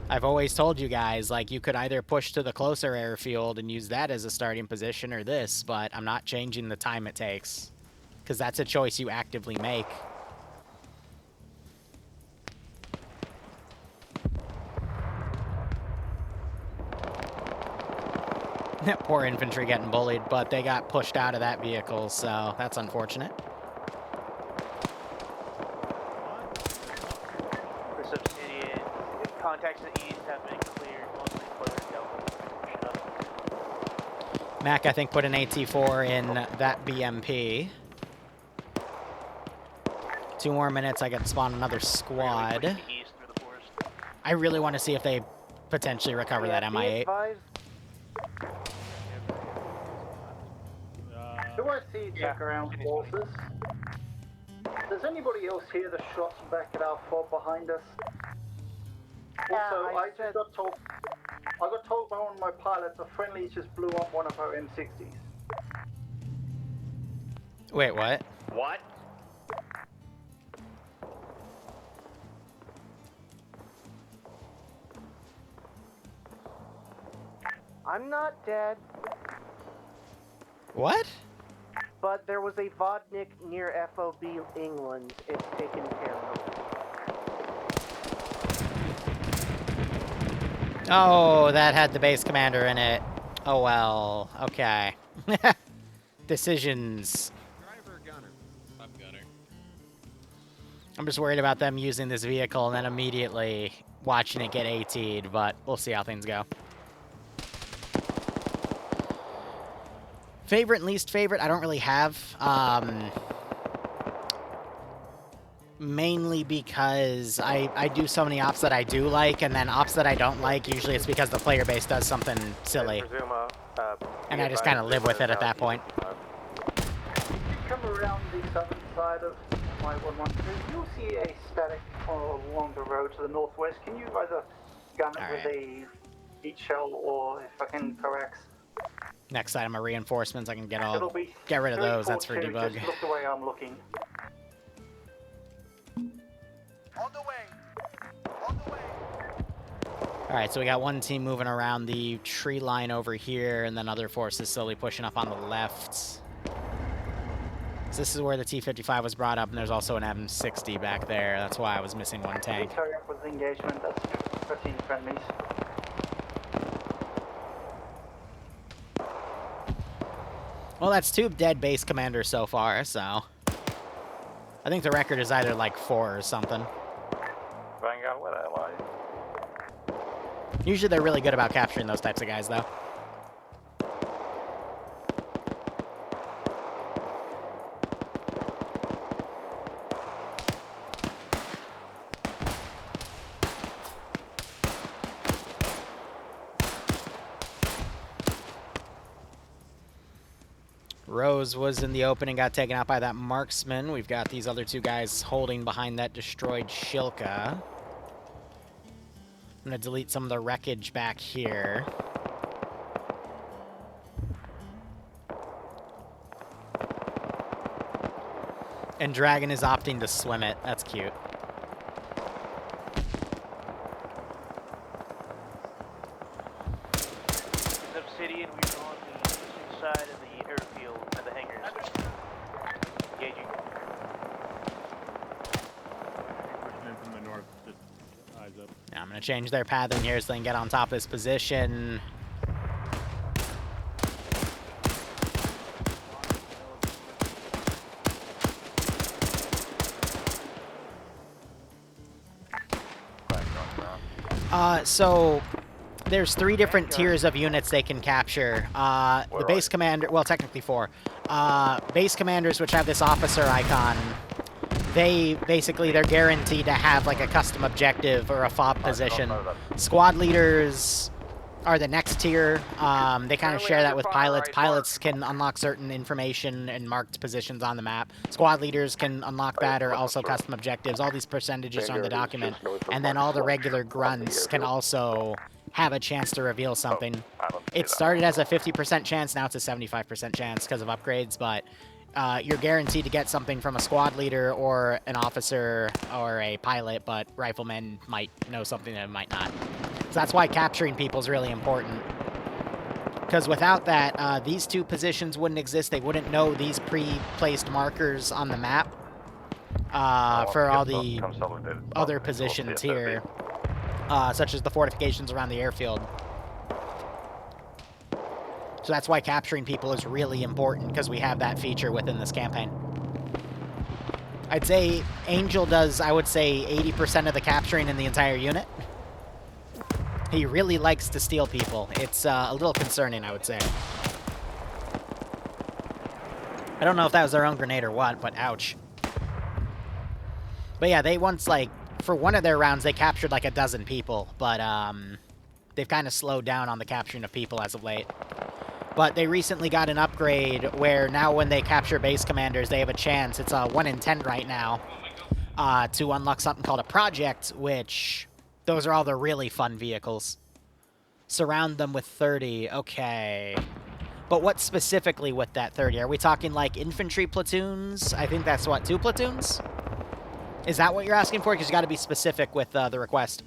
Speaker 1: I've always told you guys, like, you could either push to the closer airfield and use that as a starting position or this, but I'm not changing the time it takes, because that's a choice you actively make. Poor infantry getting bullied, but they got pushed out of that vehicle, so that's unfortunate.
Speaker 10: For Subsidian, contacts to the east have been cleared, mostly for Delta.
Speaker 1: Mac, I think, put an AT-4 in that BMP. 2 more minutes, I can spawn another squad. I really want to see if they potentially recover that MI-8.
Speaker 2: Do I see check around forces? Does anybody else hear the shots back at our fort behind us? Also, I just got told. I got told by one of my pilots a friendly just blew up one of our M60s.
Speaker 1: Wait, what?
Speaker 8: What?
Speaker 3: I'm not dead,
Speaker 1: What?
Speaker 3: but there was a Vodnik near FOB England. It's taken care of.
Speaker 1: Oh, that had the base commander in it. Oh well, okay. Decisions.
Speaker 6: Driver, gunner. I'm gunner.
Speaker 1: I'm just worried about them using this vehicle and then immediately watching it get AT'd, but we'll see how things go. Favorite and least favorite, I don't really have. Mainly because I do so many ops that I do like, and then ops that I don't like, usually it's because the player base does something silly. And I just kind of live with it at that point.
Speaker 2: Come around the southern side of my 112. You'll see a static along the road to the northwest. Can you either gun it with a heat shell or if I can coax?
Speaker 1: Next item of reinforcements, I can get
Speaker 2: It'll be
Speaker 1: rid of those. That's for
Speaker 2: 342,
Speaker 1: debug.
Speaker 2: Just look the way I'm looking.
Speaker 1: Alright, so we got one team moving around the tree line over here, and then other forces slowly pushing up on the left. So this is where the T-55 was brought up, and there's also an M60 back there. That's why I was missing one tank.
Speaker 2: Hurry up with the engagement. That's 15 friendlies.
Speaker 1: Well, that's 2 dead base commanders so far, so I think the record is either like 4 or something.
Speaker 9: Vanguard, where the hell are you?
Speaker 1: Usually they're really good about capturing those types of guys, though. Rose was in the opening, got taken out by that marksman. We've got these other 2 guys holding behind that destroyed Shilka. I'm gonna delete some of the wreckage back here. And Dragon is opting to swim it. That's cute.
Speaker 10: Obsidian, we're on the eastern side of the airfield at the hangars. Engaging.
Speaker 5: Pushing in from the north, just eyes up.
Speaker 1: Now I'm gonna change their pathing here so they can get on top of this position. So there's 3 different tiers of units they can capture. The base commander, well, technically 4. Base commanders, which have this officer icon, they're guaranteed to have like a custom objective or a FOB position. Squad leaders are the next tier. They kind of share that with pilots. Pilots can unlock certain information and marked positions on the map. Squad leaders can unlock that or also custom objectives. All these percentages are on the document. And then all the regular grunts can also have a chance to reveal something. It started as a 50% chance, now it's a 75% chance because of upgrades, but you're guaranteed to get something from a squad leader or an officer or a pilot, but riflemen might know something that might not. So that's why capturing people is really important. Because without that, these 2 positions wouldn't exist. They wouldn't know these pre-placed markers on the map for all the other positions here, such as the fortifications around the airfield. So that's why capturing people is really important, because we have that feature within this campaign. I'd say Angel does, I would say, 80% of the capturing in the entire unit. He really likes to steal people. It's a little concerning, I would say. I don't know if that was their own grenade or what, but ouch. But yeah, they once, like, for one of their rounds, they captured like 12 people, but they've kind of slowed down on the capturing of people as of late. But they recently got an upgrade where now when they capture base commanders, they have a chance. It's a 1 in 10 right now to unlock something called a project, which... those are all the really fun vehicles. Surround them with 30. Okay. But what specifically with that 30? Are we talking like infantry platoons? I think that's what, 2 platoons? Is that what you're asking for? Because you got to be specific with the request.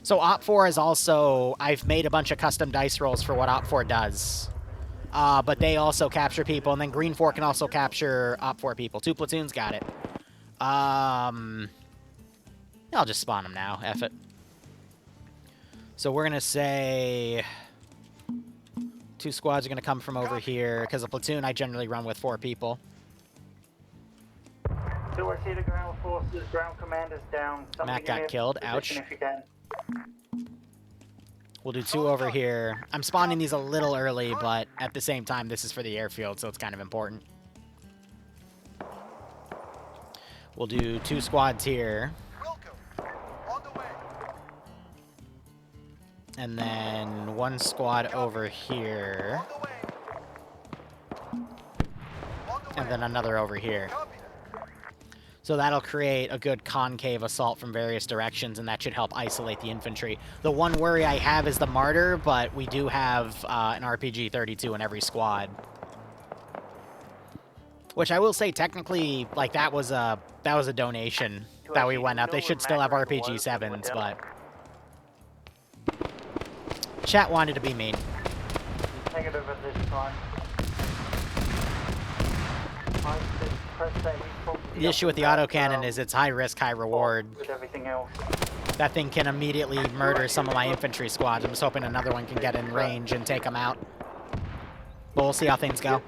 Speaker 1: So OP4 is also... I've made a bunch of custom dice rolls for what OP4 does. But they also capture people. And then Green 4 can also capture OP4 people. 2 platoons, got it. I'll just spawn them now. F it. So we're going to say 2 squads are going to come from over here, because a platoon I generally run with 4 people.
Speaker 2: 2, I see the ground forces, ground commanders down.
Speaker 1: Matt got killed. Ouch.
Speaker 2: If you can.
Speaker 1: We'll do 2 over here. I'm spawning these a little early, but at the same time, this is for the airfield, so it's kind of important. We'll do 2 squads here. And then 1 squad over here. And then another over here. So that'll create a good concave assault from various directions, and that should help isolate the infantry. The one worry I have is the Martyr, but we do have an RPG-32 in every squad. Which I will say, technically, like, that was a donation that we went up. They should still have RPG-7s, but... Chat wanted to be mean.
Speaker 2: Negative at this time.
Speaker 1: The issue with the autocannon is it's high risk, high reward.
Speaker 2: With everything else.
Speaker 1: That thing can immediately murder some of my infantry squads. I'm just hoping another one can get in range and take them out. But we'll see how things go.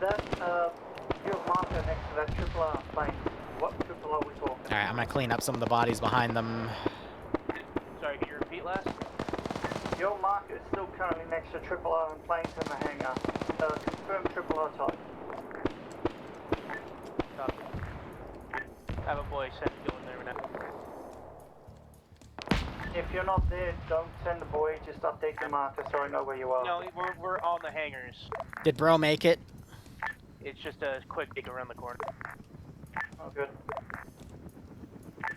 Speaker 2: Your marker next to that triple R plane. What triple are we talking?
Speaker 1: Alright, I'm gonna clean up some of the bodies behind them.
Speaker 10: Sorry, can you repeat last?
Speaker 2: Your marker is still currently next to triple R and planes in the hangar. Confirm triple R type.
Speaker 10: Have a boy send going there now.
Speaker 2: If you're not there, don't send the boy, just update the marker so I know where you are.
Speaker 10: No, we're on the hangars.
Speaker 1: Did bro make it?
Speaker 10: It's just a quick dig around the corner.
Speaker 2: Oh, good.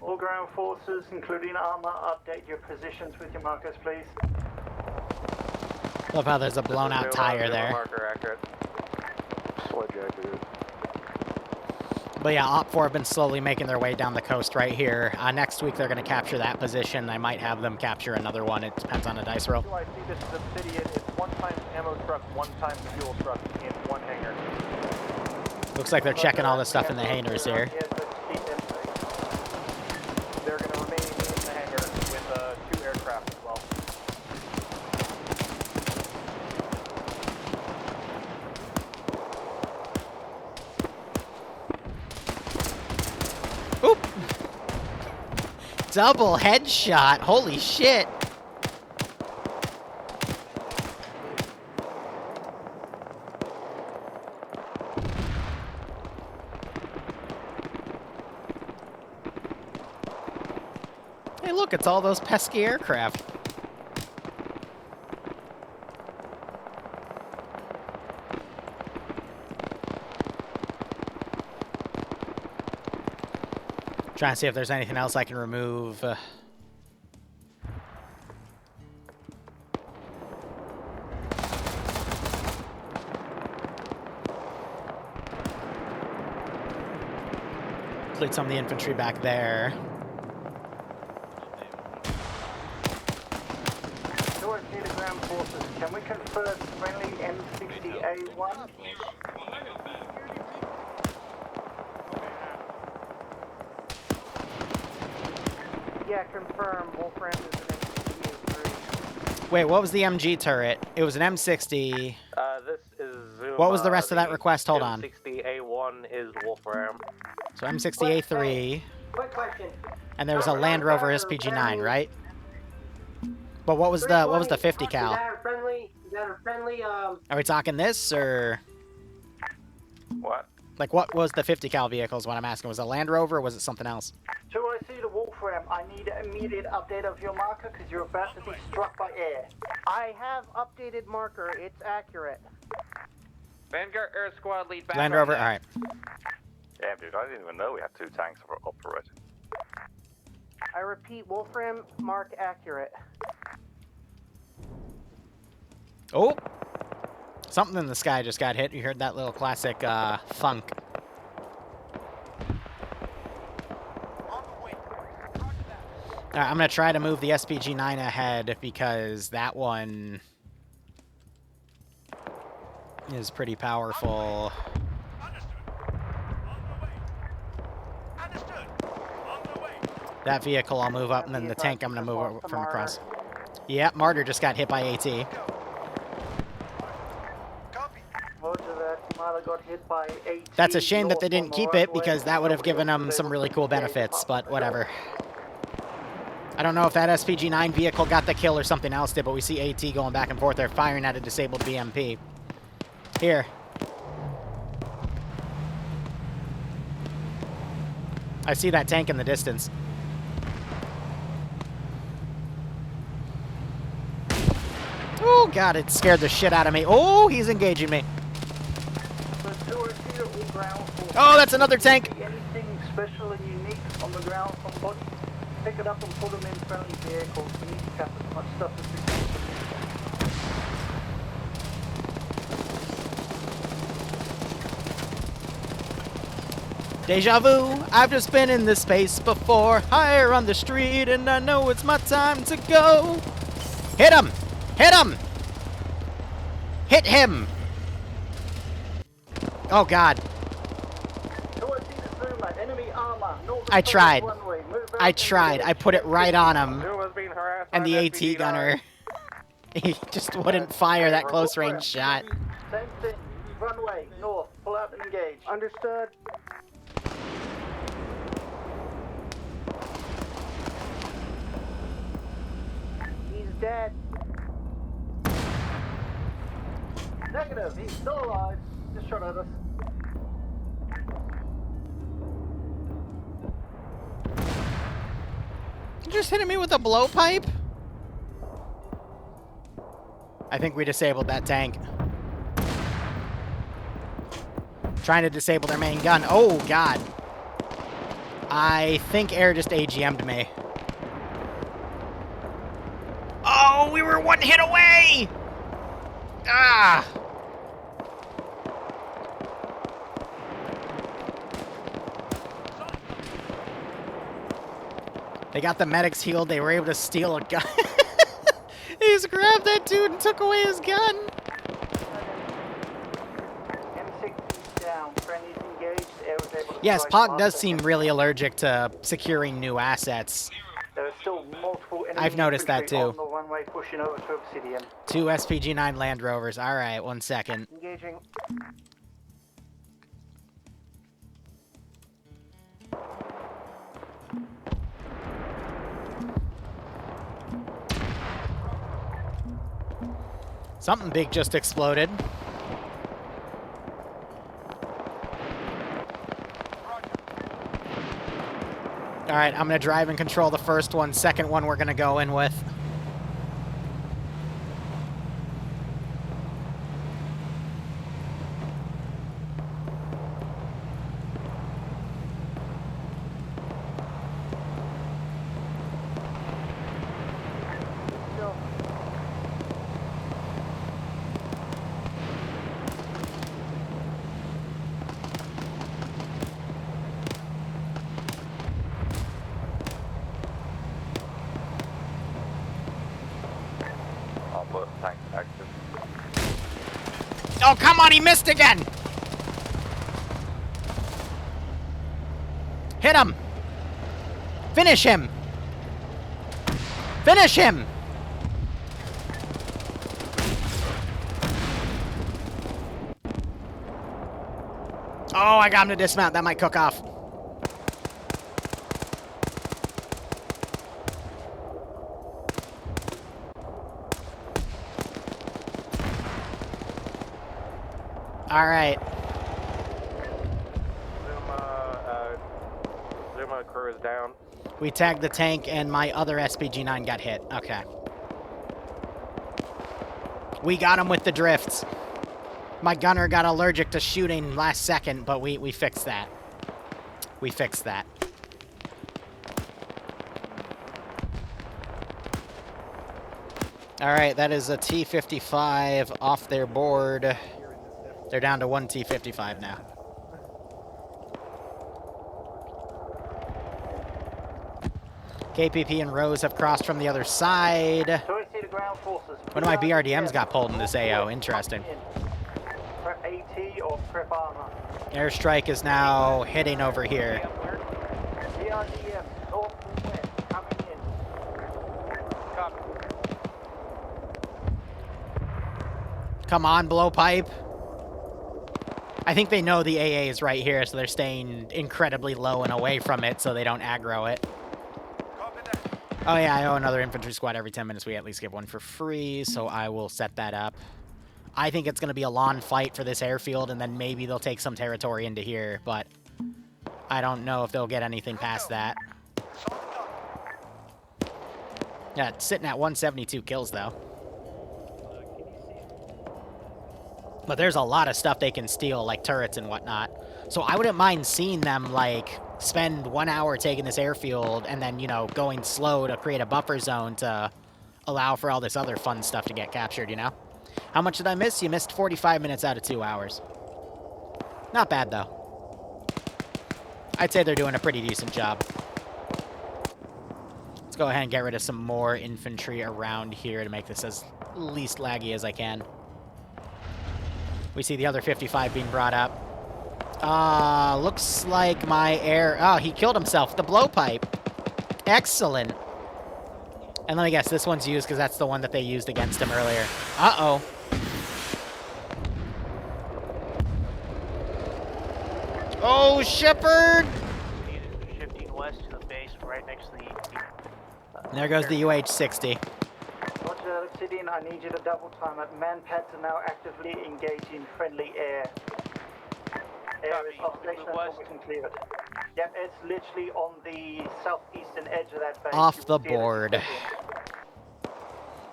Speaker 2: All ground forces, including Arma, update your positions with your markers, please.
Speaker 1: Love how there's a blown out tire there.
Speaker 8: Marker accurate.
Speaker 7: Sledge accurate.
Speaker 1: But yeah, Op 4 have been slowly making their way down the coast right here. Next week they're going to capture that position. I might have them capture another one. It depends on a dice roll.
Speaker 10: I see this is Obsidian. It's 1 times ammo truck, 1 times fuel truck in 1 hangar.
Speaker 1: Looks like they're checking all the stuff in the hangars here.
Speaker 10: They're going to remain in the hangar with 2 aircraft as well.
Speaker 1: Oop! Double headshot. Holy shit. Hey, look, it's all those pesky aircraft. Trying to see if there's anything else I can remove. Complete some of the infantry back there.
Speaker 2: Towards the ground forces, can we confer friendly M60A1?
Speaker 3: Yeah, confirm. Wolfram is an M60A3.
Speaker 1: Wait, what was the MG turret? It was an M60.
Speaker 9: This is Zoom.
Speaker 1: What was the rest of that request? Hold on.
Speaker 9: M60A1 is Wolfram.
Speaker 1: So M60A3.
Speaker 14: Quick question.
Speaker 1: And there was a Land Rover SPG-9, right? But what was the 50 cal?
Speaker 14: Is that a friendly,
Speaker 1: Are we talking this or
Speaker 9: What?
Speaker 1: like what was the 50 cal vehicle is what I'm asking. Was it a Land Rover or was it something else?
Speaker 2: So I see the Wolfram. I need an immediate update of your marker because you're about to be struck by air.
Speaker 3: I have updated marker. It's accurate.
Speaker 8: Vanguard Air Squad lead back.
Speaker 1: Land Rover, alright.
Speaker 9: Yeah, dude, I didn't even know we had 2 tanks operating.
Speaker 3: I repeat, Wolfram mark accurate.
Speaker 1: Oh! Something in the sky just got hit. You heard that little classic thunk. Alright, I'm gonna try to move the SPG-9 ahead because that one is pretty powerful. That vehicle I'll move up, and then the tank I'm gonna move from across. Yeah, Martyr just got hit by AT.
Speaker 2: Roger that. Martyr got hit by AT.
Speaker 1: That's a shame that they didn't keep it because that would have given them some really cool benefits, but whatever. I don't know if that SPG-9 vehicle got the kill or something else did, but we see AT going back and forth. They're firing at a disabled BMP. Here. I see that tank in the distance. Oh, God, it scared the shit out of me. Oh, he's engaging me. Oh, that's another tank.
Speaker 2: Anything special and unique on the ground from body? Pick it up and put them in friendly vehicles. We need to cap as much stuff as we can.
Speaker 1: Deja vu, I've just been in this space before. Higher on the street, and I know it's my time to go. Hit him! Hit him! Hit him! Oh, God. I tried. I tried. I put it right on him. And the AT gunner, he just wouldn't fire that close range shot.
Speaker 2: Same thing. Runway, north. Pull out and engage.
Speaker 3: Understood. He's dead.
Speaker 2: Negative. He's still alive. Just shot at us.
Speaker 1: You just hitting me with a blowpipe? I think we disabled that tank. Trying to disable their main gun. Oh, God. I think air just AGM'd me. Oh, we were one hit away! Ah! They got the medics healed. They were able to steal a gun. They just grabbed that dude and took away his gun.
Speaker 2: M6 down. Friendly's engaged. Air was able to
Speaker 1: Yes,
Speaker 2: strike
Speaker 1: POG does
Speaker 2: faster.
Speaker 1: seem really allergic to securing new assets.
Speaker 2: There are still multiple enemy
Speaker 1: I've noticed that
Speaker 2: infantry
Speaker 1: too.
Speaker 2: on the runway pushing over to Obsidian.
Speaker 1: 2 SPG-9 Land Rovers. All right, 1 second.
Speaker 2: Engaging.
Speaker 1: Something big just exploded. All right, I'm going to drive and control the first one. Second one we're going to go in with.
Speaker 9: Tank active.
Speaker 1: Oh, come on, he missed again! Hit him! Finish him! Finish him! Oh, I got him to dismount. That might cook off. All right.
Speaker 9: Zuma crew is down.
Speaker 1: We tagged the tank, and my other SPG-9 got hit. Okay. We got him with the drifts. My gunner got allergic to shooting last second, but we fixed that. We fixed that. All right, that is a T-55 off their board. They're down to 1 T-55 now. KPP and Rose have crossed from the other side. One of my BRDMs got pulled in this AO. Interesting.
Speaker 2: Prep AT or prep Arma.
Speaker 1: Airstrike is now hitting over here.
Speaker 2: BRDM, north and west, coming in. Copy.
Speaker 1: Come on, blowpipe. I think they know the AA is right here, so they're staying incredibly low and away from it so they don't aggro it. Oh yeah, I owe another infantry squad every 10 minutes. We at least get one for free, so I will set that up. I think it's going to be a long fight for this airfield, and then maybe they'll take some territory into here, but I don't know if they'll get anything past that. Yeah, it's sitting at 172 kills, though. But there's a lot of stuff they can steal, like turrets and whatnot. So I wouldn't mind seeing them, like, spend 1 hour taking this airfield and then, you know, going slow to create a buffer zone to allow for all this other fun stuff to get captured, you know? How much did I miss? You missed 45 minutes out of 2 hours. Not bad, though. I'd say they're doing a pretty decent job. Let's go ahead and get rid of some more infantry around here to make this as least laggy as I can. We see the other 55 being brought up. Looks like my air... Oh, he killed himself. The blowpipe. Excellent. And let me guess, this one's used because that's the one that they used against him earlier. Uh-oh. Oh, Shepard!
Speaker 10: Shifting west to the base right next to the...
Speaker 1: And there goes the UH-60.
Speaker 2: Roger, Obsidian, I need you to double time it. Man-pads are now actively engaging friendly air. Air is off station until we can clear it. Yep, it's literally on the southeastern edge of that base.
Speaker 1: Off the board.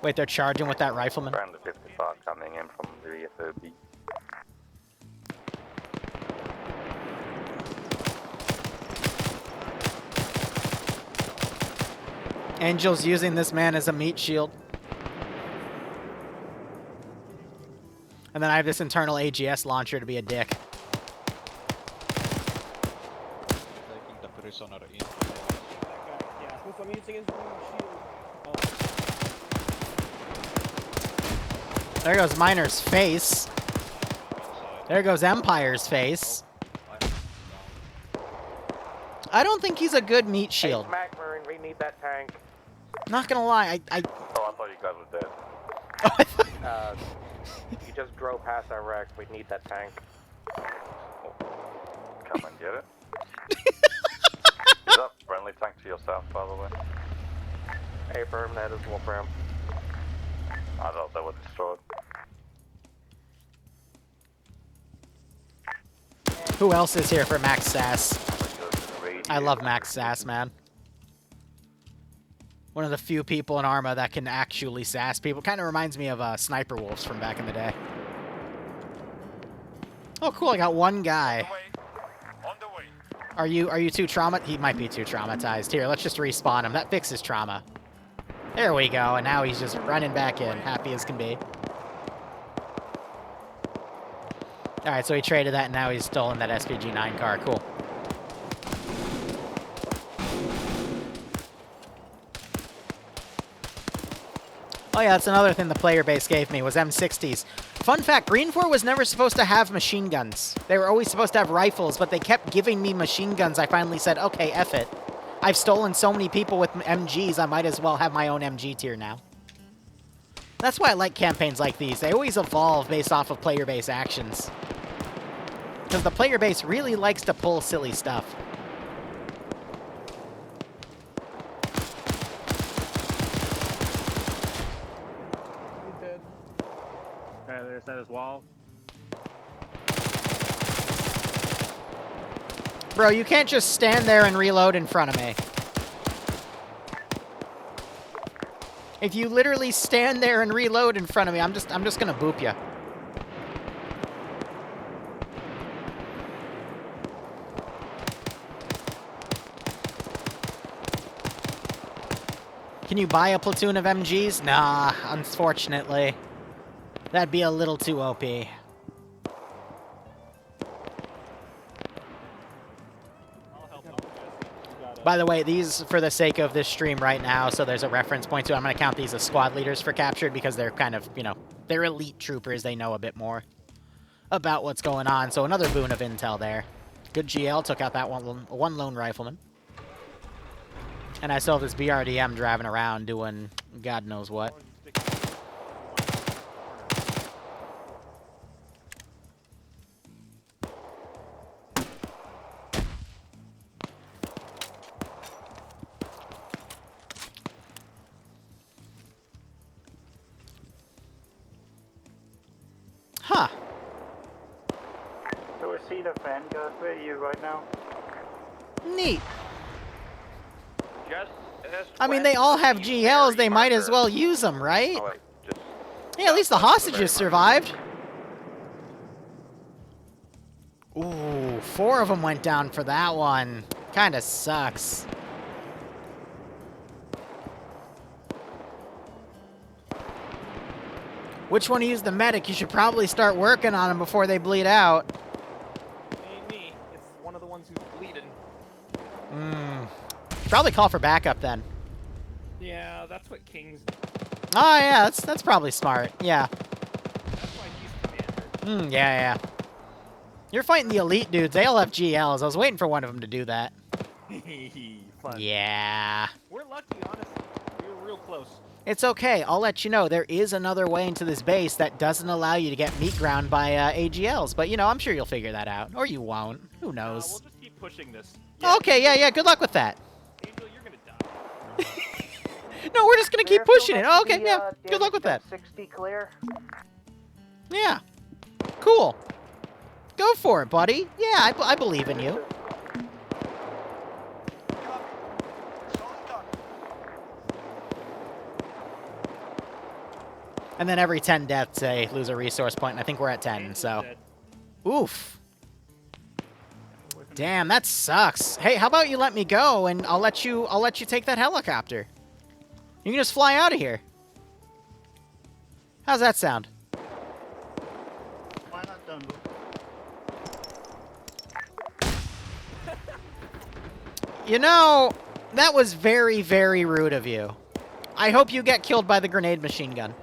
Speaker 1: Wait, they're charging with that rifleman?
Speaker 9: Around the 55 coming in from the FOB.
Speaker 1: Angel's using this man as a meat shield. And then I have this internal AGS launcher to be a dick.
Speaker 13: Taking the prisoner in.
Speaker 3: Yeah, since I'm using his shield.
Speaker 1: There goes Miner's face. There goes Empire's face. I don't think he's a good meat shield.
Speaker 9: Hey, Marine, we need that tank.
Speaker 1: Not gonna lie,
Speaker 9: Oh, I thought you guys were dead. You just drove past our wreck. We need that tank. Come and get it. Is that friendly tank to yourself, by the way? Affirm, that is Wolfram. I thought they were destroyed.
Speaker 1: Who else is here for Max Sass? I love Max Sass, man. One of the few people in Arma that can actually sass people. Kind of reminds me of Sniper Wolves from back in the day. Oh, cool! I got one guy. Are you too traumatized? He might be too traumatized. Here, let's just respawn him. That fixes trauma. There we go. And now he's just running back in, happy as can be. All right, so he traded that, and now he's stolen that SPG-9 car. Cool. Oh yeah, that's another thing the player base gave me, was M60s. Fun fact, Green 4 was never supposed to have machine guns. They were always supposed to have rifles, but they kept giving me machine guns. I finally said, okay, F it. I've stolen so many people with MGs, I might as well have my own MG tier now. That's why I like campaigns like these. They always evolve based off of player base actions. Because the player base really likes to pull silly stuff.
Speaker 5: There's that as well.
Speaker 1: Bro, you can't just stand there and reload in front of me. If you literally stand there and reload in front of me, I'm just gonna boop you. Can you buy a platoon of MGs? Nah, unfortunately. That'd be a little too OP. By the way, these, for the sake of this stream right now, so there's a reference point to it, I'm going to count these as squad leaders for captured because they're kind of, you know, they're elite troopers. They know a bit more about what's going on. So another boon of intel there. Good GL, took out that one lone rifleman. And I still have this BRDM driving around doing God knows what. Huh.
Speaker 2: So I see the Vanguard. Where are you right now?
Speaker 1: Neat.
Speaker 8: Just
Speaker 1: I mean, they all have GLs. They might as well use them, right? Hey, at least the hostages survived. Ooh, 4 of them went down for that one. Kinda sucks. Which one used the medic? You should probably start working on them before they bleed out.
Speaker 3: Ain't me. It's one of the ones who's bleeding.
Speaker 1: Probably call for backup then.
Speaker 3: Yeah, that's what King's.
Speaker 1: Oh yeah, that's probably smart. Yeah.
Speaker 3: That's why he's commander.
Speaker 1: Yeah. You're fighting the elite dudes. They all have GLs. I was waiting for one of them to do that.
Speaker 3: Fun.
Speaker 1: Yeah.
Speaker 3: We're lucky, honestly. We were real close.
Speaker 1: It's okay. I'll let you know. There is another way into this base that doesn't allow you to get meat ground by AGLs. But, you know, I'm sure you'll figure that out. Or you won't. Who knows?
Speaker 3: We'll just keep pushing this.
Speaker 1: Okay, yeah. Good luck with that.
Speaker 3: Angel, you're gonna die.
Speaker 1: No, we're just going to keep pushing it. Oh, okay, yeah. Good luck with that.
Speaker 2: 60 clear.
Speaker 1: Yeah. Cool. Go for it, buddy. Yeah, I believe in you. And then every 10 deaths, they lose a resource point, and I think we're at 10, so... Oof. Damn, that sucks. Hey, how about you let me go, and I'll let you take that helicopter. You can just fly out of here. How's that sound?
Speaker 2: Why not done?
Speaker 1: You know, that was very, very rude of you. I hope you get killed by the grenade machine gun.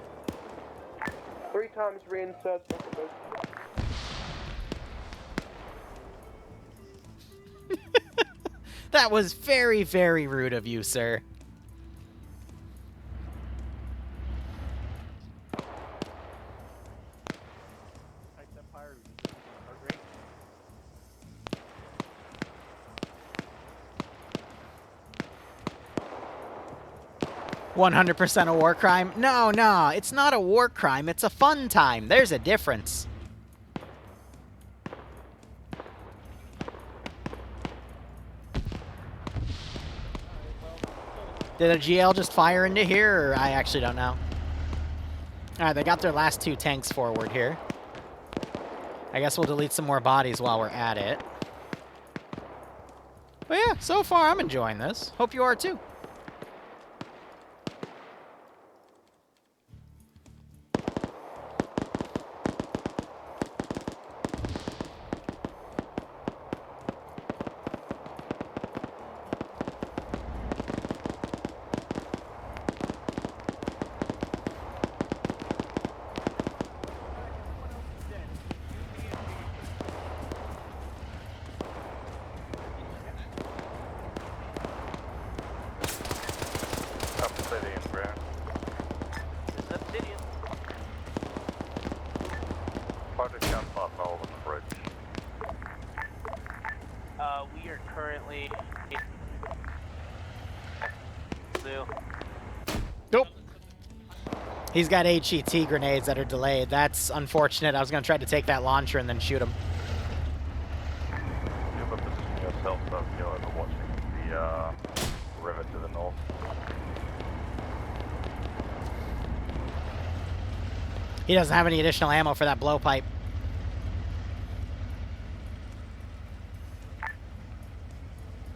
Speaker 3: 3 times reinsert.
Speaker 1: That was very, very rude of you, sir.
Speaker 10: Empire,
Speaker 1: 100% a war crime? No, no, it's not a war crime. It's a fun time. There's a difference. Did a GL just fire into here, or I actually don't know. Alright, they got their last 2 tanks forward here. I guess we'll delete some more bodies while we're at it. But yeah, so far I'm enjoying this. Hope you are too.
Speaker 9: Obsidian ground.
Speaker 10: This is Obsidian.
Speaker 9: Project gunpot all over the bridge.
Speaker 10: We are currently... Blue.
Speaker 1: Nope. He's got HET grenades that are delayed. That's unfortunate. I was going to try to take that launcher and then shoot him.
Speaker 9: You have a position yourself so you're overwatching the river to the north.
Speaker 1: He doesn't have any additional ammo for that blowpipe.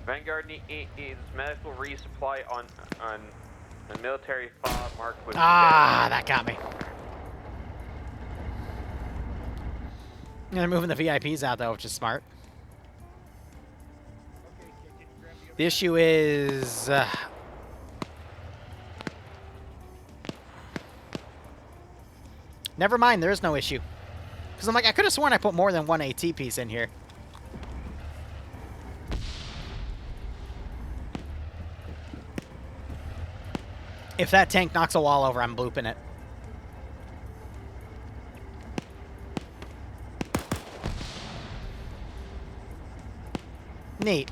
Speaker 8: Vanguard needs medical resupply on a military fob marked with...
Speaker 1: Ah, that got me. They're moving the VIPs out, though, which is smart. The issue is... Never mind, there is no issue. Because I'm like, I could have sworn I put more than 1 AT piece in here. If that tank knocks a wall over, I'm blooping it. Neat.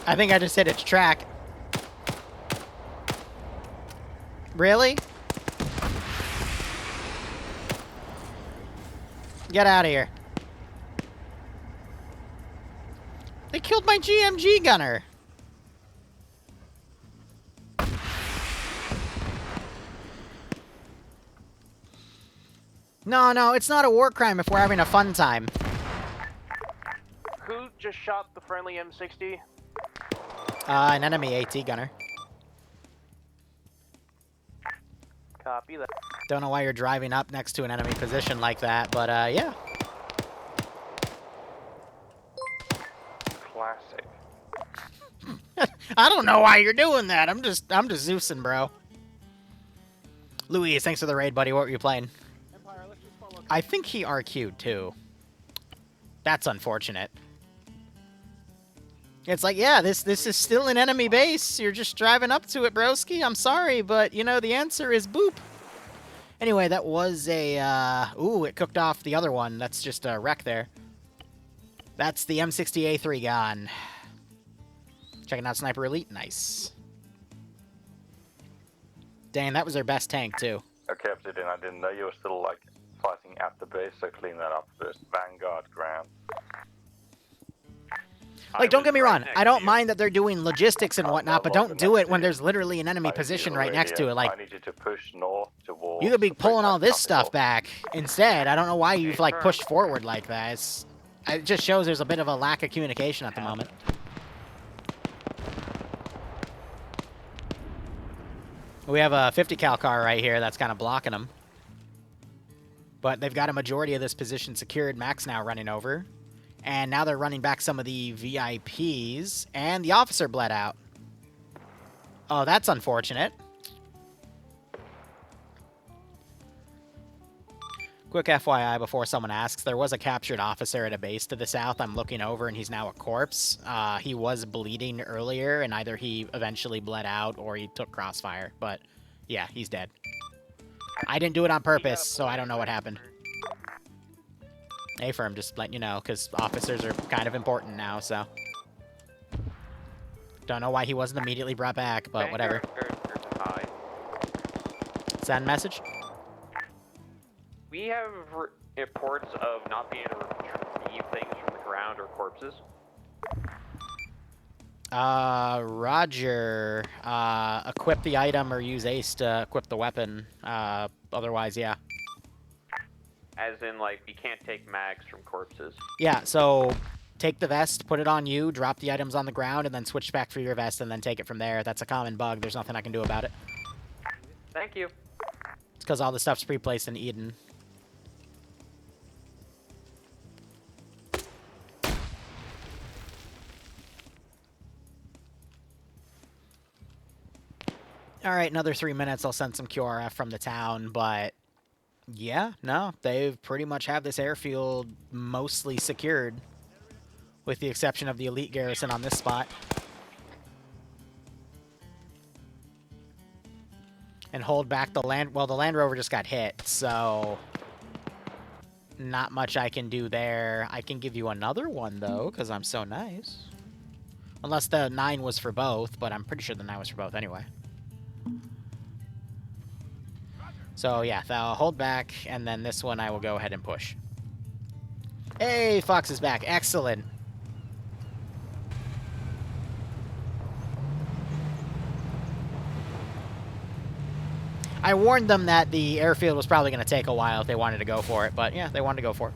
Speaker 1: I think I just hit its track. Really? Get out of here. They killed my GMG gunner. No, no, it's not a war crime if we're having a fun time.
Speaker 10: Who just shot the friendly M60?
Speaker 1: An enemy AT gunner.
Speaker 10: Copy that.
Speaker 1: Don't know why you're driving up next to an enemy position like that, but yeah.
Speaker 9: Classic.
Speaker 1: I don't know why you're doing that. I'm just Zeusing, bro. Louise, thanks for the raid, buddy. What were you playing?
Speaker 3: Empire, let's just follow.
Speaker 1: I think he RQ'd too. That's unfortunate. It's like, yeah, this is still an enemy base. You're just driving up to it, broski. I'm sorry, but, you know, the answer is boop. Anyway, that was a, ooh, it cooked off the other one. That's just a wreck there. That's the M60A3 gone. Checking out Sniper Elite. Nice. Dang, that was their best tank, too.
Speaker 9: Okay, Obsidian, I didn't know you were still, like, fighting at the base, so clean that up first. Vanguard ground.
Speaker 1: Like, don't get me wrong. I don't mind that they're doing logistics and whatnot, but don't do it when there's literally an enemy position right next to it. Like,
Speaker 9: I need you to push north towards...
Speaker 1: you could be pulling all this stuff back instead. I don't know why you've, like, pushed forward like that. It just shows there's a bit of a lack of communication at the moment. We have a 50 cal car right here that's kind of blocking them. But they've got a majority of this position secured. Mac's now running over. And now they're running back some of the VIPs. And the officer bled out. Oh, that's unfortunate. Quick FYI before someone asks, there was a captured officer at a base to the south. I'm looking over and he's now a corpse. He was bleeding earlier and either he eventually bled out or he took crossfire. But yeah, he's dead. I didn't do it on purpose, so I don't know what happened. Hey, firm, just letting you know, because officers are kind of important now, so. Don't know why he wasn't immediately brought back, but whatever. Send message.
Speaker 8: We have reports of not being able to retrieve things from the ground or corpses.
Speaker 1: Roger. Equip the item or use Ace to equip the weapon. Otherwise, yeah.
Speaker 8: As in, like, we can't take mags from corpses.
Speaker 1: Yeah, so take the vest, put it on you, drop the items on the ground, and then switch back for your vest, and then take it from there. That's a common bug. There's nothing I can do about it.
Speaker 8: Thank you.
Speaker 1: It's because all the stuff's pre-placed in Eden. Alright, another 3 minutes. I'll send some QRF from the town, but yeah, no, they pretty much have this airfield mostly secured, with the exception of the elite garrison on this spot. And hold back the land... Well, the Land Rover just got hit, so not much I can do there. I can give you another one, though, because I'm so nice. Unless the 9 was for both, but I'm pretty sure the 9 was for both anyway. So, yeah, they'll hold back, and then this one I will go ahead and push. Hey, Fox is back. Excellent. I warned them that the airfield was probably going to take a while if they wanted to go for it, but yeah, they wanted to go for it.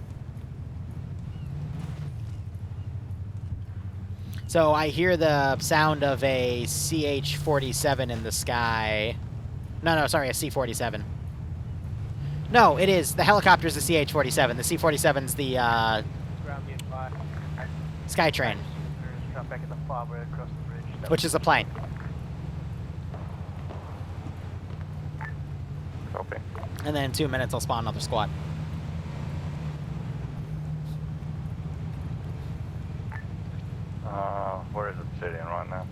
Speaker 1: So I hear the sound of a CH-47 in the sky. No, sorry, a C-47. No, it is. The helicopter's the CH-47. The C-47's the Skytrain, which is a plane.
Speaker 9: Copy.
Speaker 1: And then in 2 minutes, I'll spawn another squad.
Speaker 9: Where is Obsidian right now?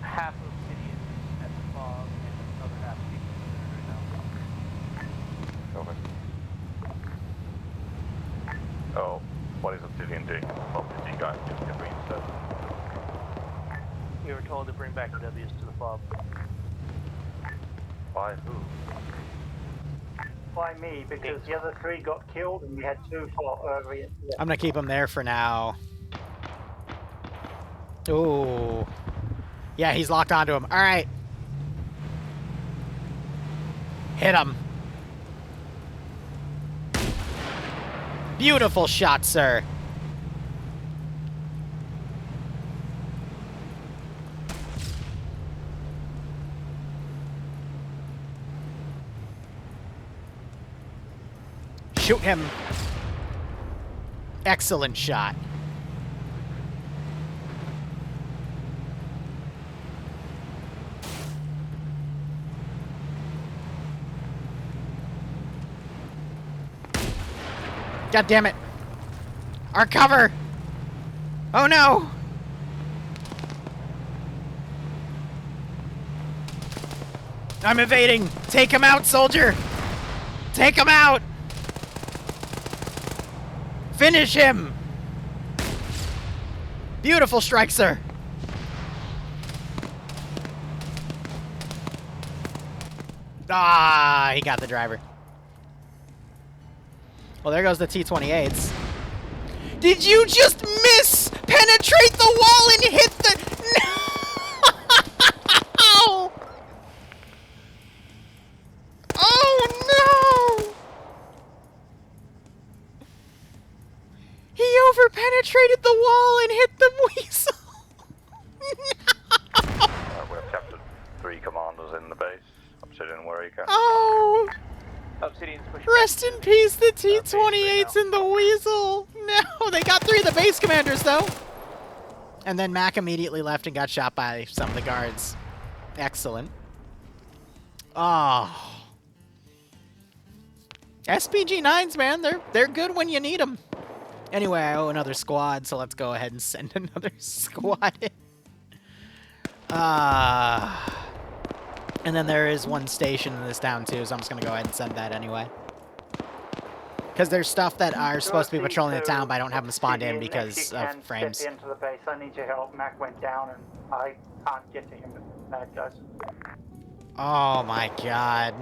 Speaker 10: Half of Obsidian is at the fog, and the other half is right now.
Speaker 9: Oh, what is Obsidian doing? Well, did you guys just get reinstated?
Speaker 10: We were told to bring back the W's to the fob.
Speaker 9: By who?
Speaker 2: By me, because the other 3 got killed and we had 2 for
Speaker 1: I'm gonna keep him there for now. Ooh. Yeah, he's locked onto him. All right. Hit him. Beautiful shot, sir. Shoot him. Excellent shot. God damn it. Our cover. Oh no. I'm evading. Take him out, soldier. Take him out. Finish him! Beautiful strike, sir. Ah, he got the driver. Well, there goes the T-28s. Did you just miss penetrate the wall and hit the... No! Oh, no! He over-penetrated the wall and hit the weasel. No!
Speaker 9: in where you can.
Speaker 1: Oh!
Speaker 10: Obsidian's pushing.
Speaker 1: Rest in peace, the T-28s and the Weasel! No, they got 3 of the base commanders, though! And then Mac immediately left and got shot by some of the guards. Excellent. Oh. SPG-9s, man, they're good when you need them. Anyway, I owe another squad, so let's go ahead and send another squad in. And then there is one station in this town, too, so I'm just going to go ahead and send that anyway. Because there's stuff that are supposed to be patrolling the town, but I don't have them spawned in because of frames.
Speaker 2: Step into the base. I need your help. Mac went down, and I can't get to him with bad guys.
Speaker 1: Oh my god.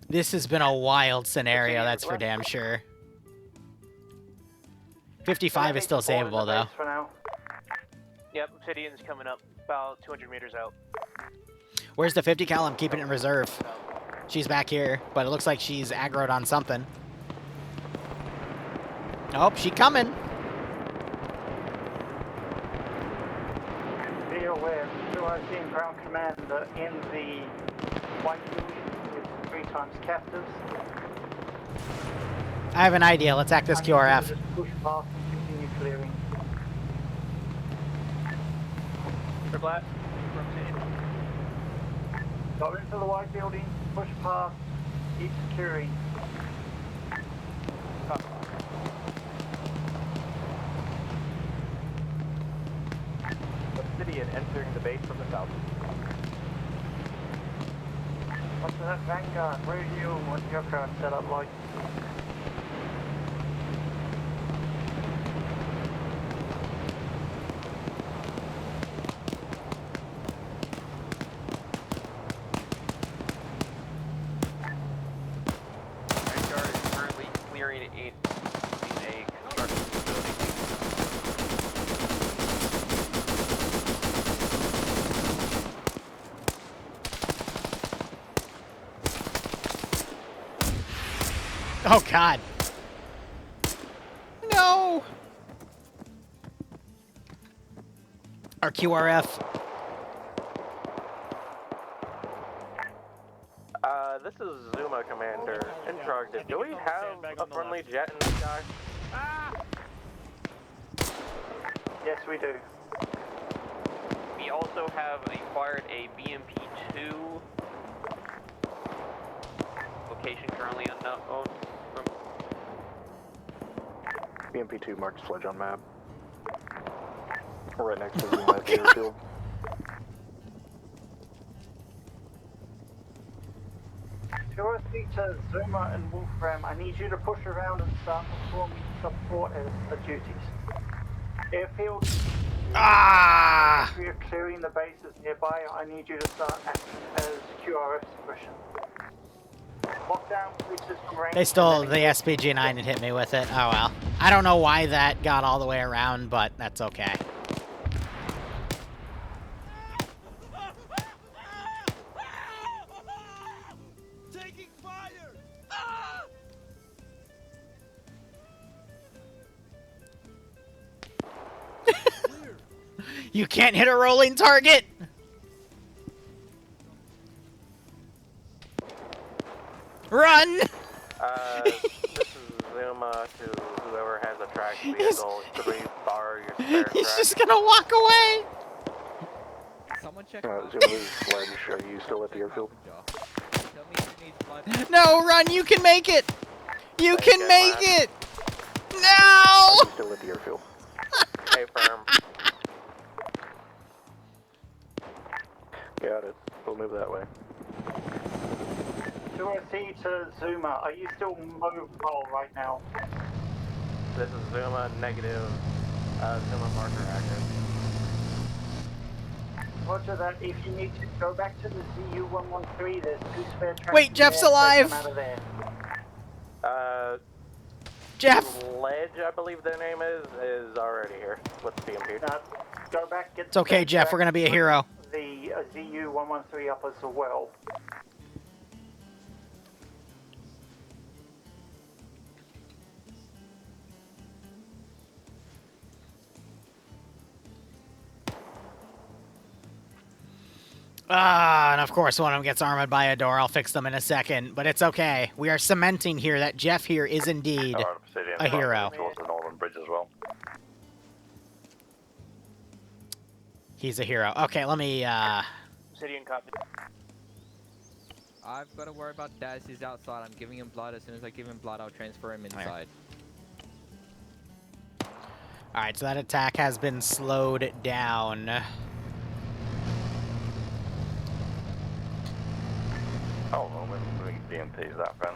Speaker 1: This has been a wild scenario, that's for damn sure. 55 is still savable, though.
Speaker 2: For now.
Speaker 10: Yep, Obsidian's coming up about 200 meters out.
Speaker 1: Where's the 50 cal? I'm keeping it in reserve. She's back here, but it looks like she's aggroed on something. Nope, she coming.
Speaker 2: Be aware, so I've seen ground commander in the white building with 3 times captives.
Speaker 1: I have an idea. Let's act this QRF.
Speaker 2: Just push past and continue clearing.
Speaker 10: For flat.
Speaker 2: Go into the white building, push past, keep securing.
Speaker 10: Obsidian entering the base from the south.
Speaker 2: What's that Vanguard? Where are you? What's your current setup like?
Speaker 8: Vanguard is currently clearing a construction facility.
Speaker 1: Oh god. No! Our QRF.
Speaker 15: This is Zuma Commander. Interactive. Do we have a friendly jet in the sky?
Speaker 2: Yes, we do.
Speaker 8: We also have acquired a BMP-2 location currently unknown.
Speaker 7: BMP-2 marked sledge on map. Right next to the airfield.
Speaker 2: To Zuma and Wolfram, I need you to push around and start performing support as duties. Airfield, if you're clearing the bases nearby, I need you to start acting as QRF suppression. Lockdown, switches from range.
Speaker 1: They stole the SPG-9 and hit me with it. Oh well. I don't know why that got all the way around, but that's okay. You can't hit a rolling target! Run!
Speaker 15: This is Zuma to whoever has a track vehicle. Could we borrow your spare
Speaker 1: He's
Speaker 15: track?
Speaker 1: just gonna walk away!
Speaker 3: Someone check
Speaker 7: Zuma's sledge, are you still at the airfield?
Speaker 1: No, run! You can make it! You can make it! No!
Speaker 7: Still at the airfield.
Speaker 15: Hey, firm.
Speaker 7: Got it. We'll move that way.
Speaker 2: 2SC to Zuma, are you still mobile right now?
Speaker 15: This is Zuma, negative. Zuma marker active.
Speaker 2: Roger that. If you need to go back to the ZU-113, there's 2 spare tracks.
Speaker 1: Wait, Jeff's alive!
Speaker 2: Out of there.
Speaker 1: Jeff!
Speaker 15: Sledge, I believe their name is already here with the BMP.
Speaker 2: Go back, get
Speaker 1: It's okay, Jeff. We're gonna be a hero.
Speaker 2: The ZU-113 up as well.
Speaker 1: And of course one of them gets armored by a door. I'll fix them in a second, but it's okay. We are cementing here that Jeff here is indeed a hero.
Speaker 9: Towards the northern bridge as well.
Speaker 1: He's a hero. Okay, let me,
Speaker 10: Obsidian copy.
Speaker 16: I've got to worry about Daz. He's outside. I'm giving him blood. As soon as I give him blood, I'll transfer him inside.
Speaker 1: Alright, so that attack has been slowed down.
Speaker 9: Oh, well, maybe BMP's that then.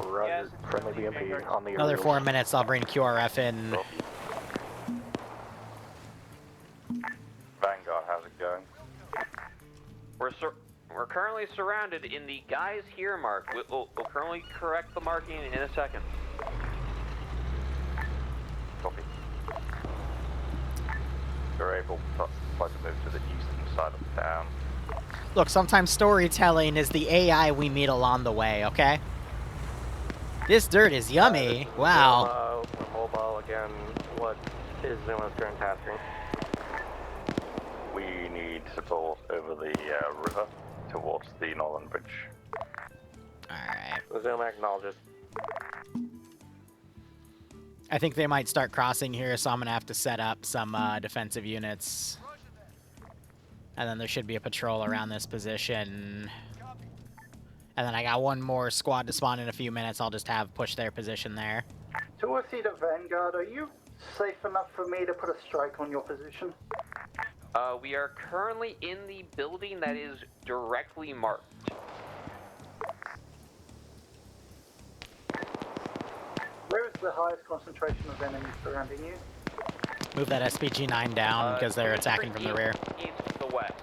Speaker 7: Roger, friendly BMP on the
Speaker 1: Another
Speaker 7: aerials.
Speaker 1: 4 minutes, I'll bring QRF in.
Speaker 9: Vanguard, how's it going?
Speaker 8: We're currently surrounded in the guys here mark. We'll currently correct the marking in a second.
Speaker 9: Copy. You're able to try to move to the eastern side of town.
Speaker 1: Look, sometimes storytelling is the AI we meet along the way, okay? This dirt is yummy. Wow.
Speaker 15: We're mobile again. What is Zuma's current tasking?
Speaker 9: We need support over the river towards the northern bridge.
Speaker 1: Alright.
Speaker 15: Zuma acknowledges.
Speaker 1: I think they might start crossing here, so I'm going to have to set up some defensive units. And then there should be a patrol around this position. And then I got one more squad to spawn in a few minutes. I'll just have push their position there.
Speaker 2: Towards the Vanguard, are you safe enough for me to put a strike on your position?
Speaker 8: We are currently in the building that is directly marked.
Speaker 2: Where is the highest concentration of enemies surrounding you?
Speaker 1: Move that SPG-9 down because they're attacking from the rear.
Speaker 8: East to the west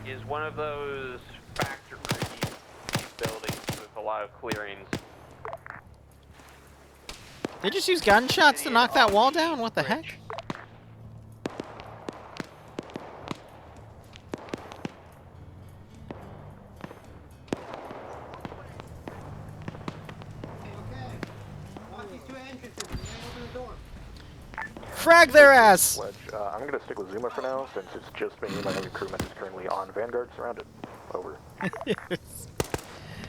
Speaker 8: is one of those factory buildings with a lot of clearings.
Speaker 1: They just use gunshots to knock that wall down? What the heck? Frag their ass!
Speaker 7: Sledge, I'm going to stick with Zuma for now, since it's just me and my other crewman is currently on Vanguard, surrounded. Over.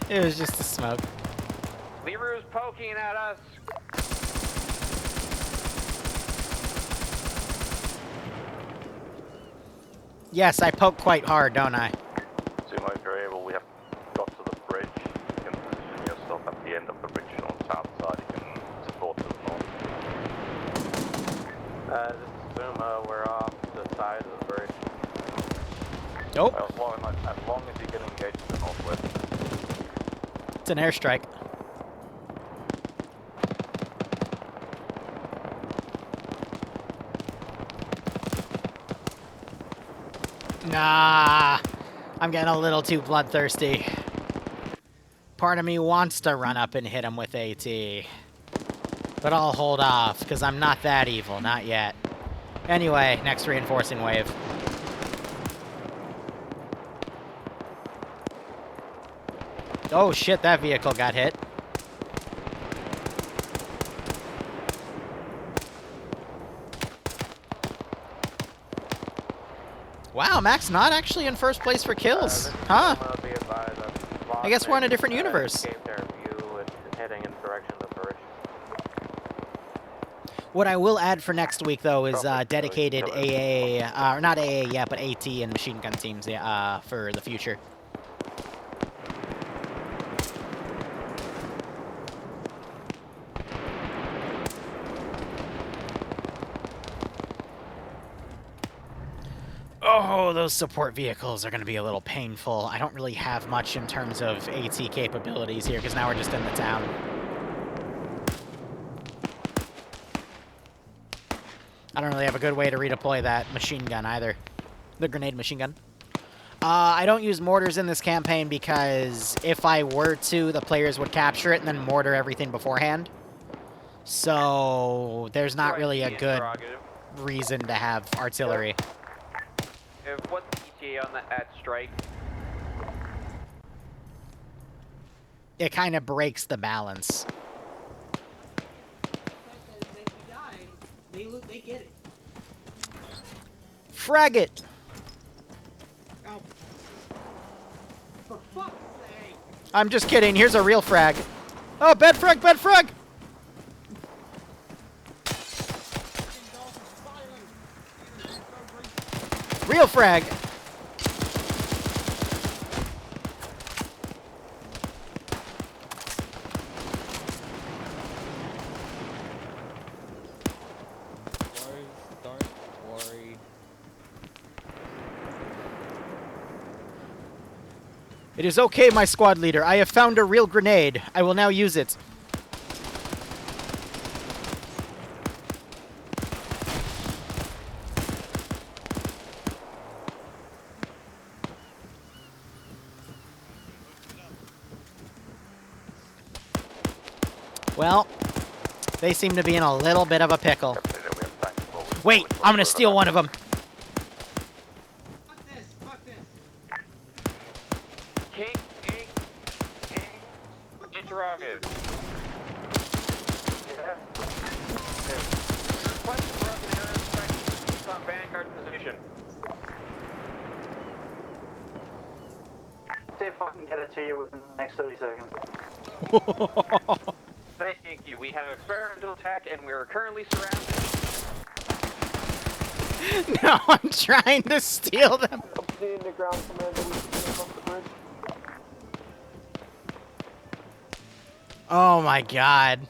Speaker 1: It was just a smoke.
Speaker 8: Liru's poking at us.
Speaker 1: Yes, I poke quite hard, don't I?
Speaker 9: Zuma, if you're able, we have got to the bridge. You can position yourself at the end of the bridge on the south side. You can support to the north.
Speaker 15: This is Zuma. We're off the side of the bridge.
Speaker 1: Nope.
Speaker 9: Well, as long as you can engage to the northwest.
Speaker 1: It's an airstrike. Nah, I'm getting a little too bloodthirsty. Part of me wants to run up and hit him with AT. But I'll hold off, because I'm not that evil, not yet. Anyway, next reinforcing wave. Oh shit, that vehicle got hit. Wow, Mac's not actually in first place for kills. Huh? I guess we're in a different universe.
Speaker 15: Heading in the direction of the bridge.
Speaker 1: What I will add for next week, though, is dedicated AA, or not AA yet, but AT and machine gun teams for the future. Oh, those support vehicles are going to be a little painful. I don't really have much in terms of AT capabilities here, because now we're just in the town. I don't really have a good way to redeploy that machine gun either. The grenade machine gun. I don't use mortars in this campaign because if I were to, the players would capture it and then mortar everything beforehand. So there's not really a good reason to have artillery.
Speaker 8: What's the ETA on that strike?
Speaker 1: It kind of breaks the balance.
Speaker 14: They get it.
Speaker 1: Frag it!
Speaker 4: Oh. For fuck's sake!
Speaker 1: I'm just kidding. Here's a real frag. Oh, bed frag, bed frag! Real frag!
Speaker 16: Don't worry.
Speaker 1: It is okay, my squad leader. I have found a real grenade. I will now use it. Well, they seem to be in a little bit of a pickle. Wait, I'm gonna steal one of them.
Speaker 4: Fuck this, fuck this.
Speaker 8: King, interrogative. Request broken arrow strike on Vanguard position.
Speaker 2: See if I can get it to you within the next 30 seconds.
Speaker 8: Thank you. We have an experimental attack and we are currently surrounded.
Speaker 1: No, I'm trying to steal them.
Speaker 3: Seeing the ground commander, we can get off the bridge.
Speaker 1: Oh my god.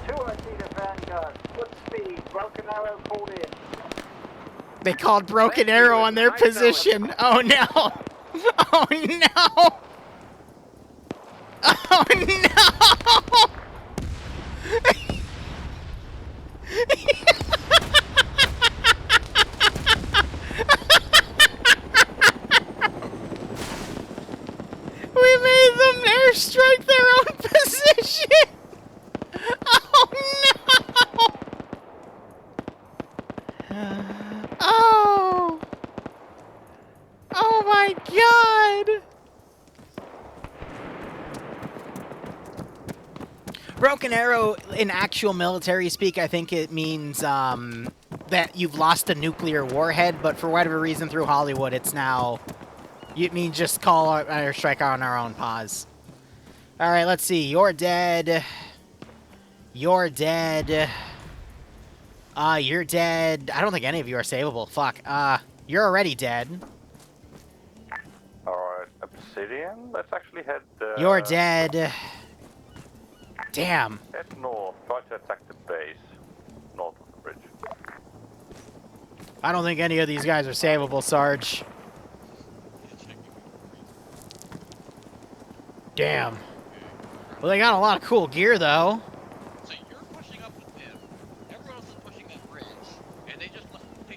Speaker 2: Two I see the Vanguard. Foot speed. Broken arrow pulled in.
Speaker 1: They called Broken Arrow on their position. Oh no. Oh no. Oh no. We made them airstrike their own position. Oh no. Oh. Oh my god. Broken Arrow, in actual military speak, I think it means that you've lost a nuclear warhead, but for whatever reason through Hollywood, it's now... It means just call an airstrike on our own pause. Alright, let's see. You're dead. You're dead. You're dead. I don't think any of you are savable. Fuck. You're already dead.
Speaker 9: Alright, Obsidian, let's actually head...
Speaker 1: You're dead. Damn.
Speaker 9: Head north, try to attack the base. North of the bridge.
Speaker 1: I don't think any of these guys are savable, Sarge. Damn. Well, they got a lot of cool gear, though.
Speaker 6: So you're pushing up with them. Everyone else is pushing that bridge, and they just let the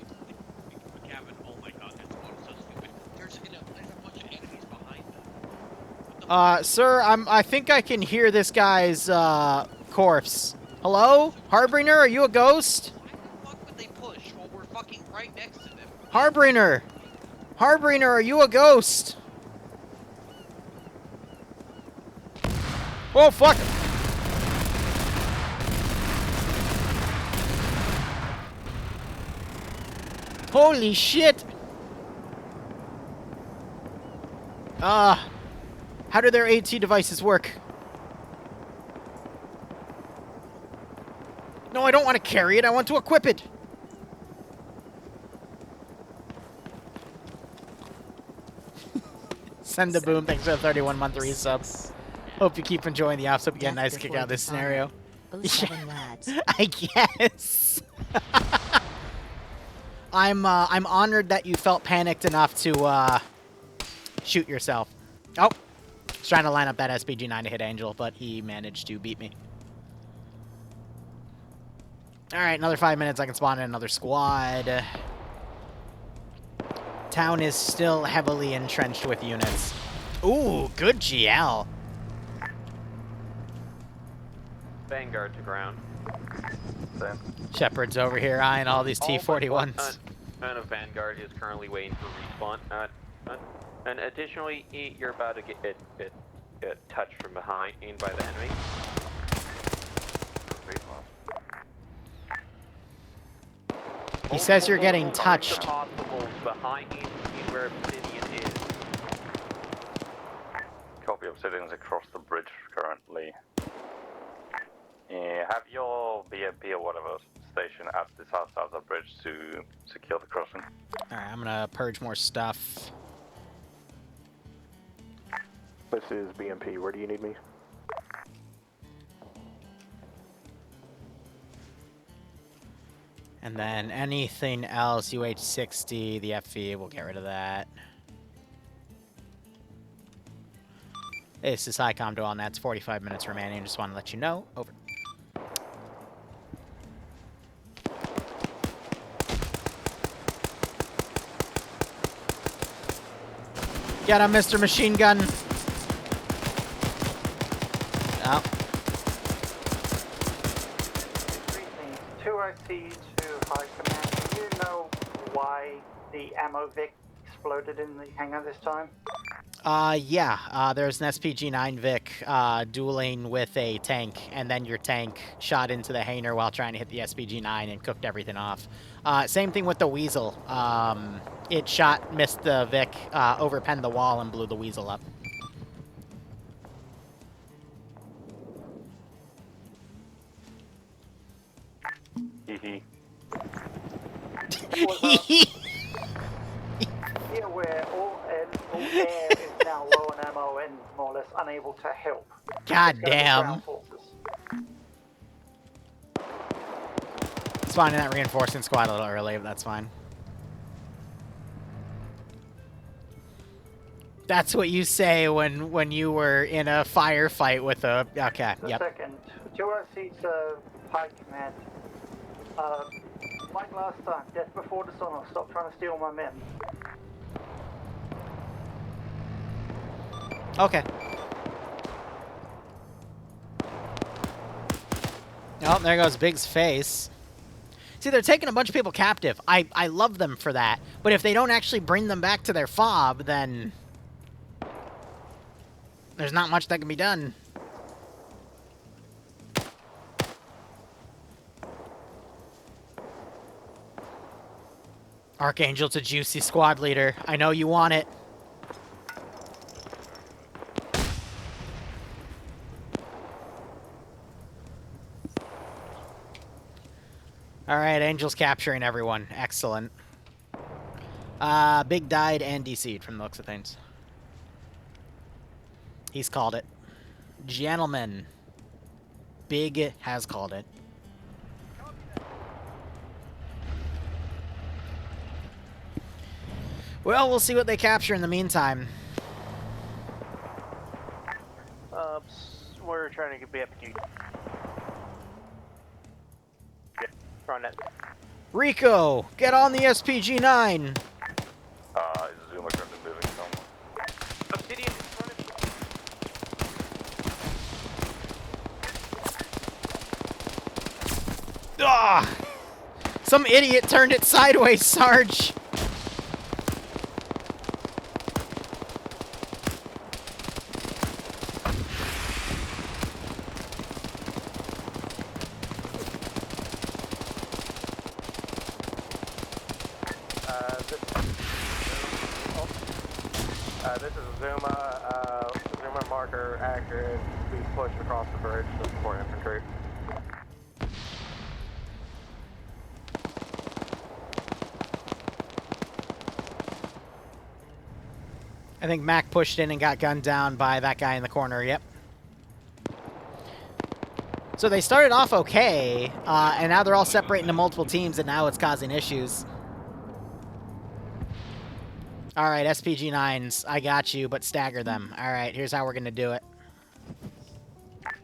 Speaker 6: cabin. Oh my god, this one is so stupid. There's a bunch of enemies behind them.
Speaker 1: Sir, I think I can hear this guy's corpse. Hello, Harbinger? Are you a ghost?
Speaker 6: Why the fuck would they push while we're fucking right next to them?
Speaker 1: Harbinger, Harbinger, are you a ghost? Oh fuck! Holy shit! How do their AT devices work? No, I don't want to carry it. I want to equip it. Send the boom. Thanks for the 31-month resub. Hope you keep enjoying the ops. Hope you get a nice kick out of this scenario. I guess. I'm honored that you felt panicked enough to shoot yourself. Oh, he's trying to line up that SPG-9 to hit Angel, but he managed to beat me. All right, another 5 minutes. I can spawn in another squad. Town is still heavily entrenched with units. Ooh, good GL.
Speaker 8: Vanguard to ground.
Speaker 1: Shepard's over here eyeing all these T-41s.
Speaker 8: And a Vanguard is currently waiting for respawn. And additionally, you're about to get touched from behind by the enemy.
Speaker 1: He says you're getting touched.
Speaker 8: Possibles behind you where Obsidian is.
Speaker 9: Copy. Obsidian's across the bridge currently. Have your BMP or whatever station at the south side of the bridge to secure the crossing.
Speaker 1: Alright, I'm gonna purge more stuff.
Speaker 7: This is BMP. Where do you need me?
Speaker 1: And then anything else, UH-60, the FV, we'll get rid of that. This is HiCom to all nets, 45 minutes remaining. Just want to let you know. Over. Get him, Mr. Machine Gun. Oh.
Speaker 2: 2OC to High Command. Do you know why the ammo Vic exploded in the hangar this time?
Speaker 1: Yeah. There's an SPG-9 Vic dueling with a tank, and then your tank shot into the hangar while trying to hit the SPG-9 and cooked everything off. Same thing with the Weasel. It missed the Vic, overpenned the wall, and blew the Weasel up.
Speaker 2: Here where all air is now low on ammo and more or less unable to help.
Speaker 1: God damn. Spawning that reinforcing squad a little early, but that's fine. That's what you say when you were in a firefight with a... Okay, yep.
Speaker 2: Second, 2OC to High Command. Like last time, death before dishonor. Stop trying to steal my men.
Speaker 1: Okay. Oh, there goes Big's face. See, they're taking a bunch of people captive. I love them for that. But if they don't actually bring them back to their fob, then... there's not much that can be done. Archangel to Juicy Squad Leader. I know you want it. Alright, Angel's capturing everyone. Excellent. Big died and DC'd from the looks of things. He's called it. Gentlemen. Big has called it. Well, we'll see what they capture in the meantime.
Speaker 10: We're trying to get BFG. Run it.
Speaker 1: Rico, get on the SPG-9.
Speaker 9: Zuma currently moving somewhere.
Speaker 10: Obsidian in front of you.
Speaker 1: Ah! Some idiot turned it sideways, Sarge.
Speaker 15: This is Zuma. Zuma marker accurate. We pushed across the bridge to support infantry.
Speaker 1: I think Mac pushed in and got gunned down by that guy in the corner, yep. So they started off okay, and now they're all separating to multiple teams, and now it's causing issues. Alright, SPG-9s, I got you, but stagger them. Alright, here's how we're gonna do it.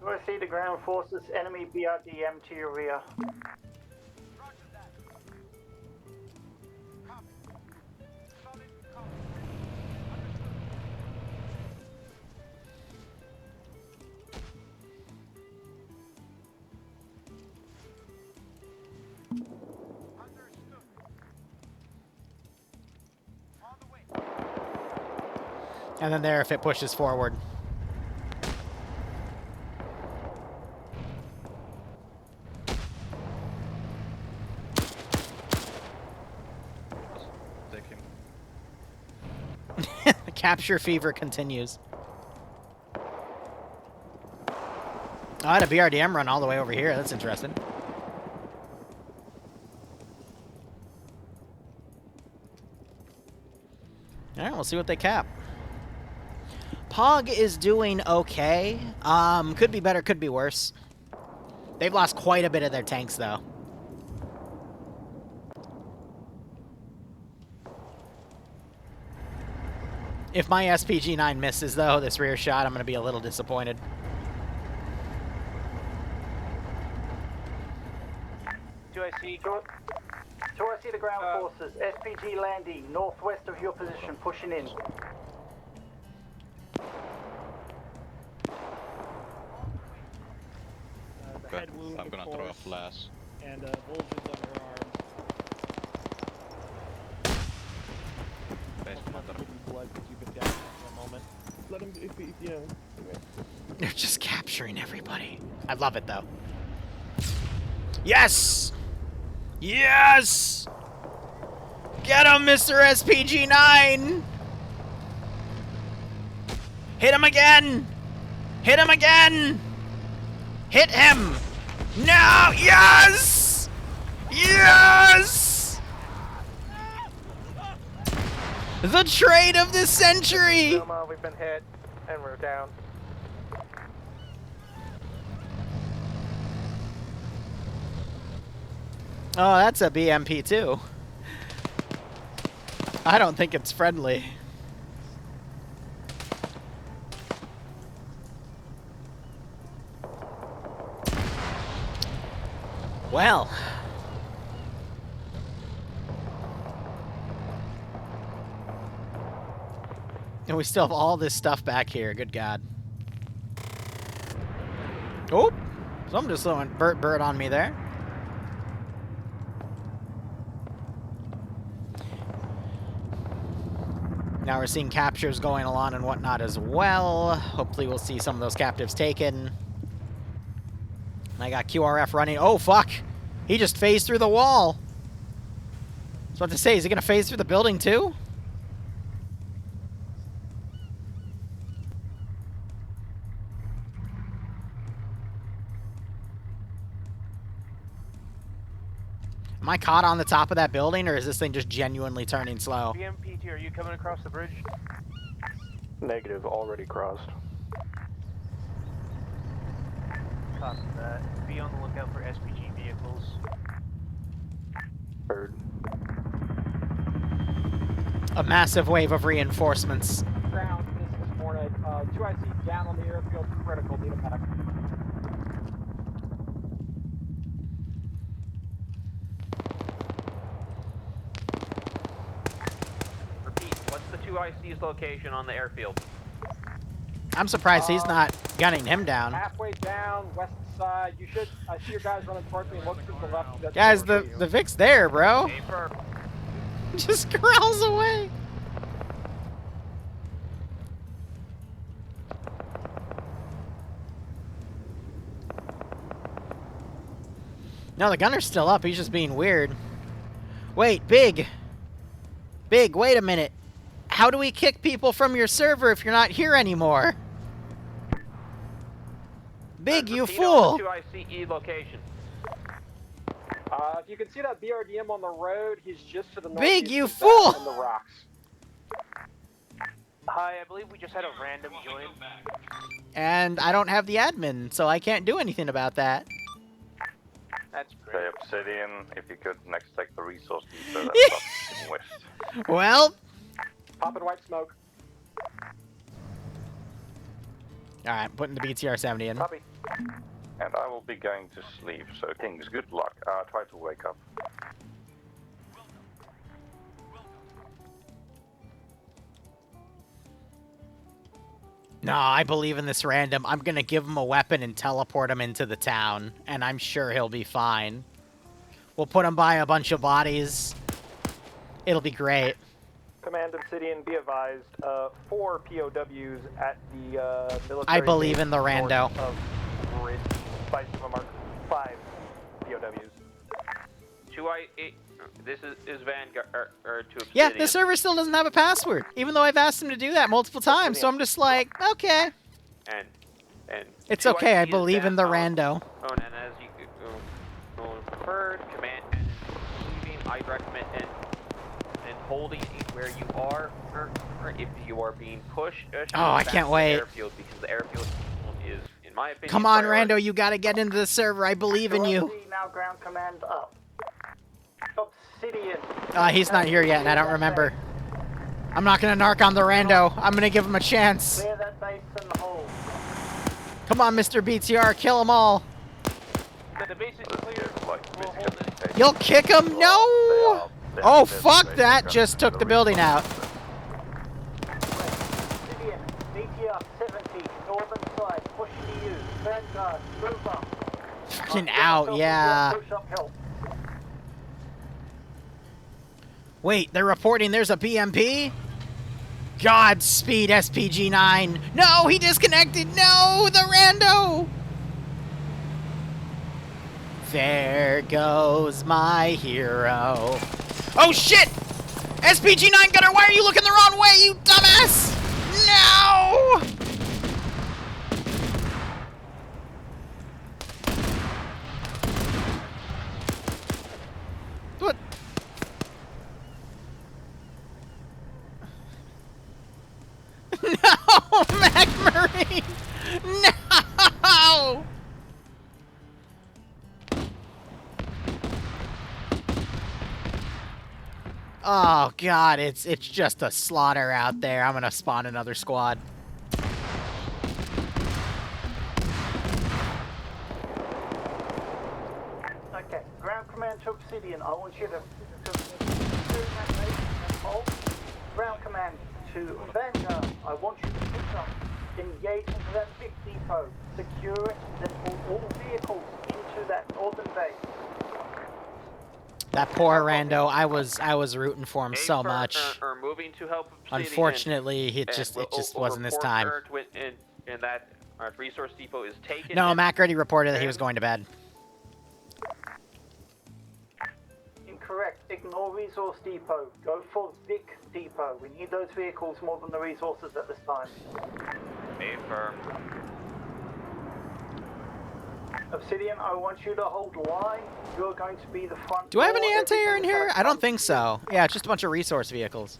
Speaker 2: I see the ground forces, enemy BRDM to your rear.
Speaker 1: And then there if it pushes forward. Capture fever continues. Oh, I had a BRDM run all the way over here. That's interesting. Alright, we'll see what they cap. POG is doing okay. Could be better, could be worse. They've lost quite a bit of their tanks, though. If my SPG-9 misses, though, this rear shot, I'm going to be a little disappointed.
Speaker 2: Do I see the ground forces? SPG landing northwest of your position, pushing in.
Speaker 13: Okay, I'm gonna throw a flash.
Speaker 3: And bulges on her arm. Blood because you've been down for a moment. Let him, if you know.
Speaker 1: They're just capturing everybody. I love it, though. Yes! Yes! Get him, Mr. SPG-9! Hit him again! Hit him again! Hit him! No! Yes! Yes! The trade of the century!
Speaker 15: We've been hit, and we're down.
Speaker 1: Oh, that's a BMP too. I don't think it's friendly. Well. And we still have all this stuff back here. Good God. Oh! Someone just throwing bird on me there. Now we're seeing captures going along and whatnot as well. Hopefully we'll see some of those captives taken. I got QRF running. Oh, fuck! He just phased through the wall! I was about to say, is he gonna phase through the building too? Am I caught on the top of that building, or is this thing just genuinely turning slow?
Speaker 10: BMPT, are you coming across the bridge?
Speaker 7: Negative, already crossed.
Speaker 10: Copy that. Be on the lookout for SPG vehicles.
Speaker 7: Heard.
Speaker 1: A massive wave of reinforcements.
Speaker 3: Ground, this is Hornet. 2IC down on the airfield, critical, need a medic.
Speaker 8: Repeat, what's the 2IC's location on the airfield?
Speaker 1: I'm surprised he's not gunning him down.
Speaker 3: Halfway down, west side. You should. I see your guys running towards me. Look to the left.
Speaker 1: Guys, the Vic's there, bro.
Speaker 8: Aim for
Speaker 1: Just growls away. No, the gunner's still up. He's just being weird. Wait, Big. Big, wait a minute. How do we kick people from your server if you're not here anymore? Big, you fool!
Speaker 8: 2ICE location.
Speaker 3: If you can see that BRDM on the road, he's just to the north.
Speaker 1: Big, you fool!
Speaker 3: In the rocks.
Speaker 10: Hi, I believe we just had a random join.
Speaker 1: And I don't have the admin, so I can't do anything about that.
Speaker 10: That's great.
Speaker 9: Okay, Obsidian, if you could next take the resource depot that's up west.
Speaker 1: Well...
Speaker 3: Popping white smoke.
Speaker 1: Alright, putting the BTR-70 in.
Speaker 3: Copy.
Speaker 9: And I will be going to sleep, so Kings, good luck. Try to wake up.
Speaker 1: No, I believe in this random. I'm gonna give him a weapon and teleport him into the town, and I'm sure he'll be fine. We'll put him by a bunch of bodies. It'll be great.
Speaker 15: Command Obsidian, be advised, 4 POWs at the military...
Speaker 1: I believe in the rando.
Speaker 15: Of Bridge, by mark 5 POWs.
Speaker 8: This is Vanguard or to
Speaker 1: Yeah,
Speaker 8: Obsidian.
Speaker 1: the server still doesn't have a password, even though I've asked him to do that multiple times. So I'm just like, okay.
Speaker 8: And
Speaker 1: It's okay. I believe in the rando.
Speaker 8: Oh, and as you preferred command and leaving, I recommend and holding where you are, or if you are being pushed.
Speaker 1: Oh, I can't wait.
Speaker 8: Airfield, because the airfield is, in my opinion.
Speaker 1: Come on, Rando, you gotta get into the server. I believe in you.
Speaker 2: Now ground command up. Obsidian.
Speaker 1: He's not here yet, and I don't remember. I'm not gonna narc on the Rando. I'm gonna give him a chance.
Speaker 2: Clear that base and hold.
Speaker 1: Come on, Mr. BTR, kill them all.
Speaker 10: The base is clear.
Speaker 1: You'll kick him? No! Oh, fuck that! Just took the building out.
Speaker 2: Obsidian, BTR 70, northern side, push to you. Vanguard, move up.
Speaker 1: Fucking out, yeah.
Speaker 2: Push up help.
Speaker 1: Wait, they're reporting there's a BMP? Godspeed, SPG-9. No, he disconnected. No, the Rando. There goes my hero. Oh, shit! SPG-9 gunner, why are you looking the wrong way, you dumbass? No! What? No, Mac Marine! No! Oh god, it's just a slaughter out there. I'm gonna spawn another squad.
Speaker 2: Okay, ground command to Obsidian. I want you to hold. Ground command to Vanguard. I want you to push up, engage into that big depot, secure it, then pull all vehicles into that northern base.
Speaker 1: That poor Rando, I was rooting for him so much.
Speaker 8: Moving to help Obsidian.
Speaker 1: Unfortunately, it just wasn't his time.
Speaker 8: And that resource depot is taken.
Speaker 1: No, Mac already reported that he was going to bed.
Speaker 2: Incorrect. Ignore resource depot. Go for Vic depot. We need those vehicles more than the resources at this time.
Speaker 8: Affirm.
Speaker 2: Obsidian, I want you to hold line. You're going to be the front.
Speaker 1: Do I have any
Speaker 2: door.
Speaker 1: anti-air in here? I don't think so. Yeah, it's just a bunch of resource vehicles.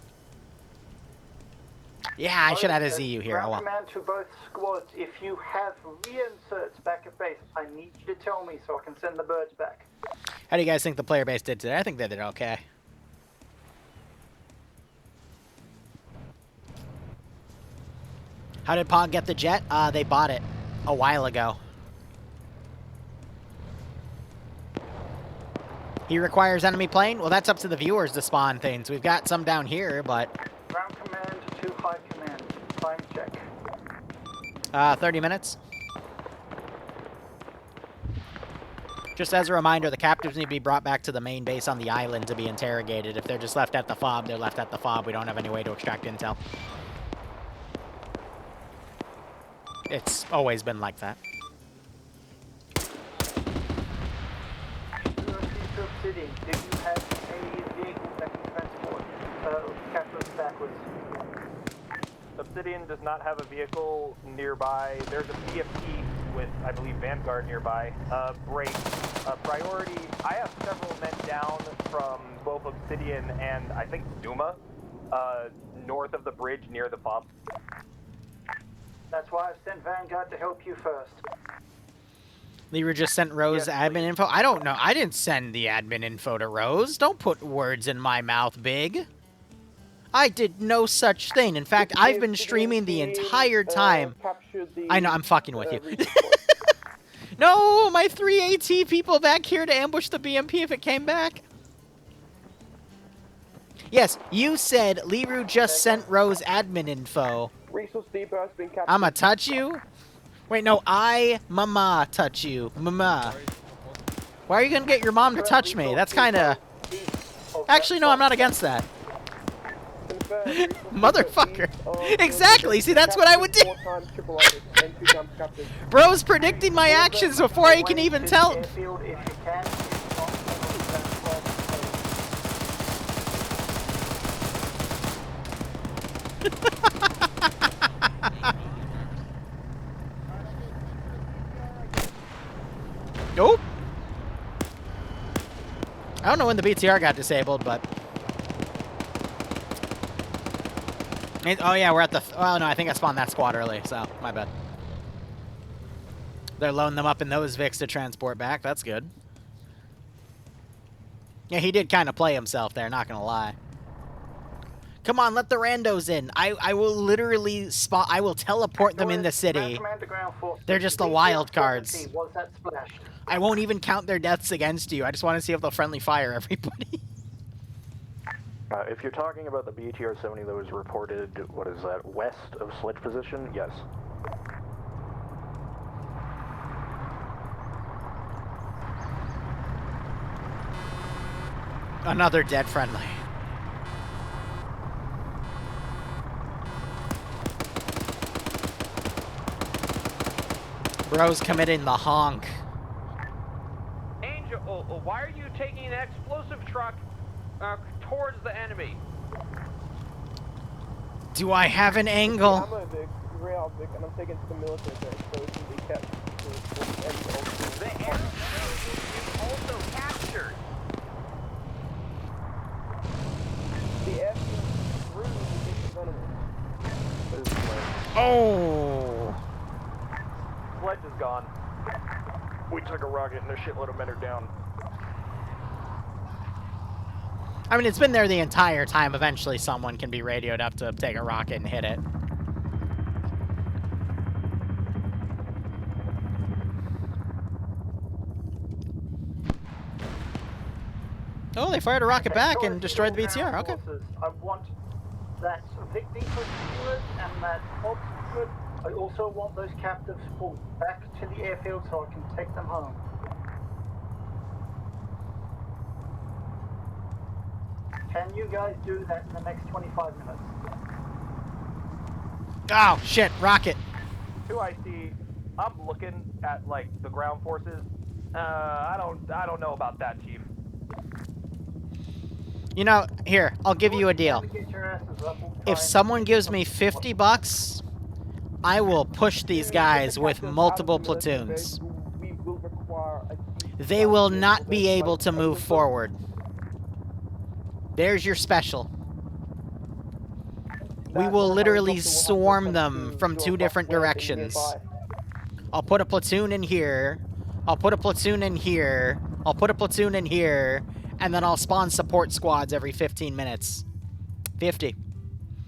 Speaker 1: Yeah, I should add a ZU here. Oh well.
Speaker 2: Command to both squads. If you have reinserts back at base, I need you to tell me so I can send the birds back.
Speaker 1: How do you guys think the player base did today? I think they did okay. How did POG get the jet? They bought it a while ago. He requires enemy plane? Well, that's up to the viewers to spawn things. We've got some down here, but...
Speaker 2: Ground command to high command. Time check.
Speaker 1: 30 minutes. Just as a reminder, the captives need to be brought back to the main base on the island to be interrogated. If they're just left at the FOB, they're left at the FOB. We don't have any way to extract intel. It's always been like that.
Speaker 2: City, do you have a vehicle that can transport captives backwards?
Speaker 15: Obsidian does not have a vehicle nearby. There's a BFT with, I believe, Vanguard nearby. Break. Priority, I have several men down from both Obsidian and, I think, Zuma, north of the bridge near the FOB.
Speaker 2: That's why I've sent Vanguard to help you first.
Speaker 1: Liru just sent Rose admin info. I don't know. I didn't send the admin info to Rose. Don't put words in my mouth, Big. I did no such thing. In fact, I've been streaming the entire time. I know, I'm fucking with you. No, my 3 AT people back here to ambush the BMP if it came back. Yes, you said Liru just sent Rose admin info.
Speaker 3: Resource depot has been captured.
Speaker 1: I'ma touch you? Wait, no, mama, touch you. Mama. Why are you gonna get your mom to touch me? That's kinda... Actually, no, I'm not against that. Motherfucker. Exactly, see, that's what I would do. Bro's predicting my actions before I can even tell. Nope. I don't know when the BTR got disabled, but... Oh yeah, we're at the... Oh no, I think I spawned that squad early, so my bad. They're loading them up in those Vics to transport back. That's good. Yeah, he did kind of play himself there, not gonna lie. Come on, let the randos in. I will literally spot... I will teleport them in the city. They're just the wild cards. I won't even count their deaths against you. I just want to see if they'll friendly fire everybody.
Speaker 7: If you're talking about the BTR-70 that was reported, what is that, west of Sledge position? Yes.
Speaker 1: Another dead friendly. Bro's committing the honk.
Speaker 8: Angel, why are you taking an explosive truck towards the enemy?
Speaker 1: Do I have an angle?
Speaker 3: I'm a Vic, real Vic, and I'm taking to the military base so it can be kept to the end.
Speaker 8: The airfield is also captured.
Speaker 3: The airfield through the enemy.
Speaker 1: Oh!
Speaker 15: Sledge is gone. We took a rocket and a shitload of men are down.
Speaker 1: I mean, it's been there the entire time. Eventually, someone can be radioed up to take a rocket and hit it. Oh, they fired a rocket back and destroyed the BTR. Okay.
Speaker 2: I want that Vic Depot steward and that POG steward. I also want those captives pulled back to the airfield so I can take them home. Can you guys do that in the next 25 minutes?
Speaker 1: Oh, shit, rocket.
Speaker 15: 2IC, I'm looking at, like, the ground forces. I don't know about that, Chief.
Speaker 1: You know, here, I'll give you a deal. If someone gives me $50, I will push these guys with multiple platoons. They will not be able to move forward. There's your special. We will literally swarm them from 2 different directions. I'll put a platoon in here. I'll put a platoon in here. I'll put a platoon in here. And then I'll spawn support squads every 15 minutes. 50.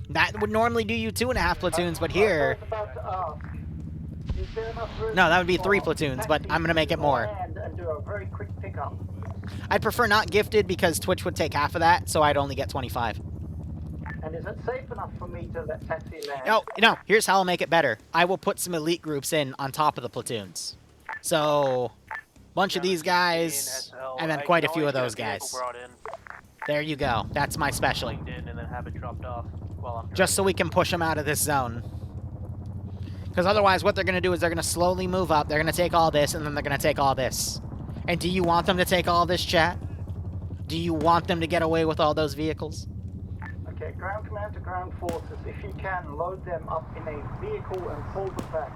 Speaker 1: That would normally do you 2.5 platoons, but here... No, that would be 3 platoons, but I'm going to make it more. I'd prefer not gifted because Twitch would take half of that, so I'd only get 25.
Speaker 2: And is it safe enough for me to let taxi land?
Speaker 1: No, here's how I'll make it better. I will put some elite groups in on top of the platoons. So, bunch of these guys, and then quite a few of those guys. There you go. That's my special. Just so we can push them out of this zone. Because otherwise, what they're going to do is they're going to slowly move up. They're going to take all this, and then they're going to take all this. And do you want them to take all this, chat? Do you want them to get away with all those vehicles?
Speaker 2: Okay, ground command to ground forces. If you can, load them up in a vehicle and pull them back.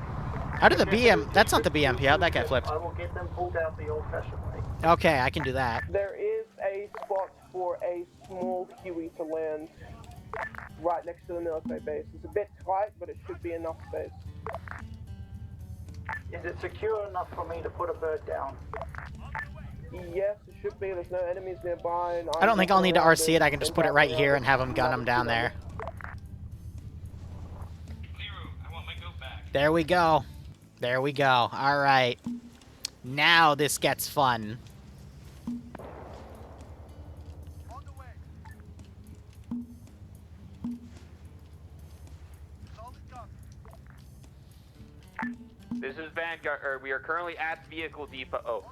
Speaker 1: How did the BM... That's not the BMP. How'd that get flipped?
Speaker 2: I will get them pulled out the old-fashioned way.
Speaker 1: Okay, I can do that.
Speaker 3: There is a spot for a small Huey to land right next to the military base. It's a bit tight, but it should be enough space.
Speaker 2: Is it secure enough for me to put a bird down?
Speaker 3: Yes, it should be. There's no enemies nearby. And
Speaker 1: I don't think I'll need to RC it. I can just put it right here and have them gun them down there. There we go. There we go. All right. Now this gets fun.
Speaker 8: This is Vanguard, or we are currently at Vehicle Depot.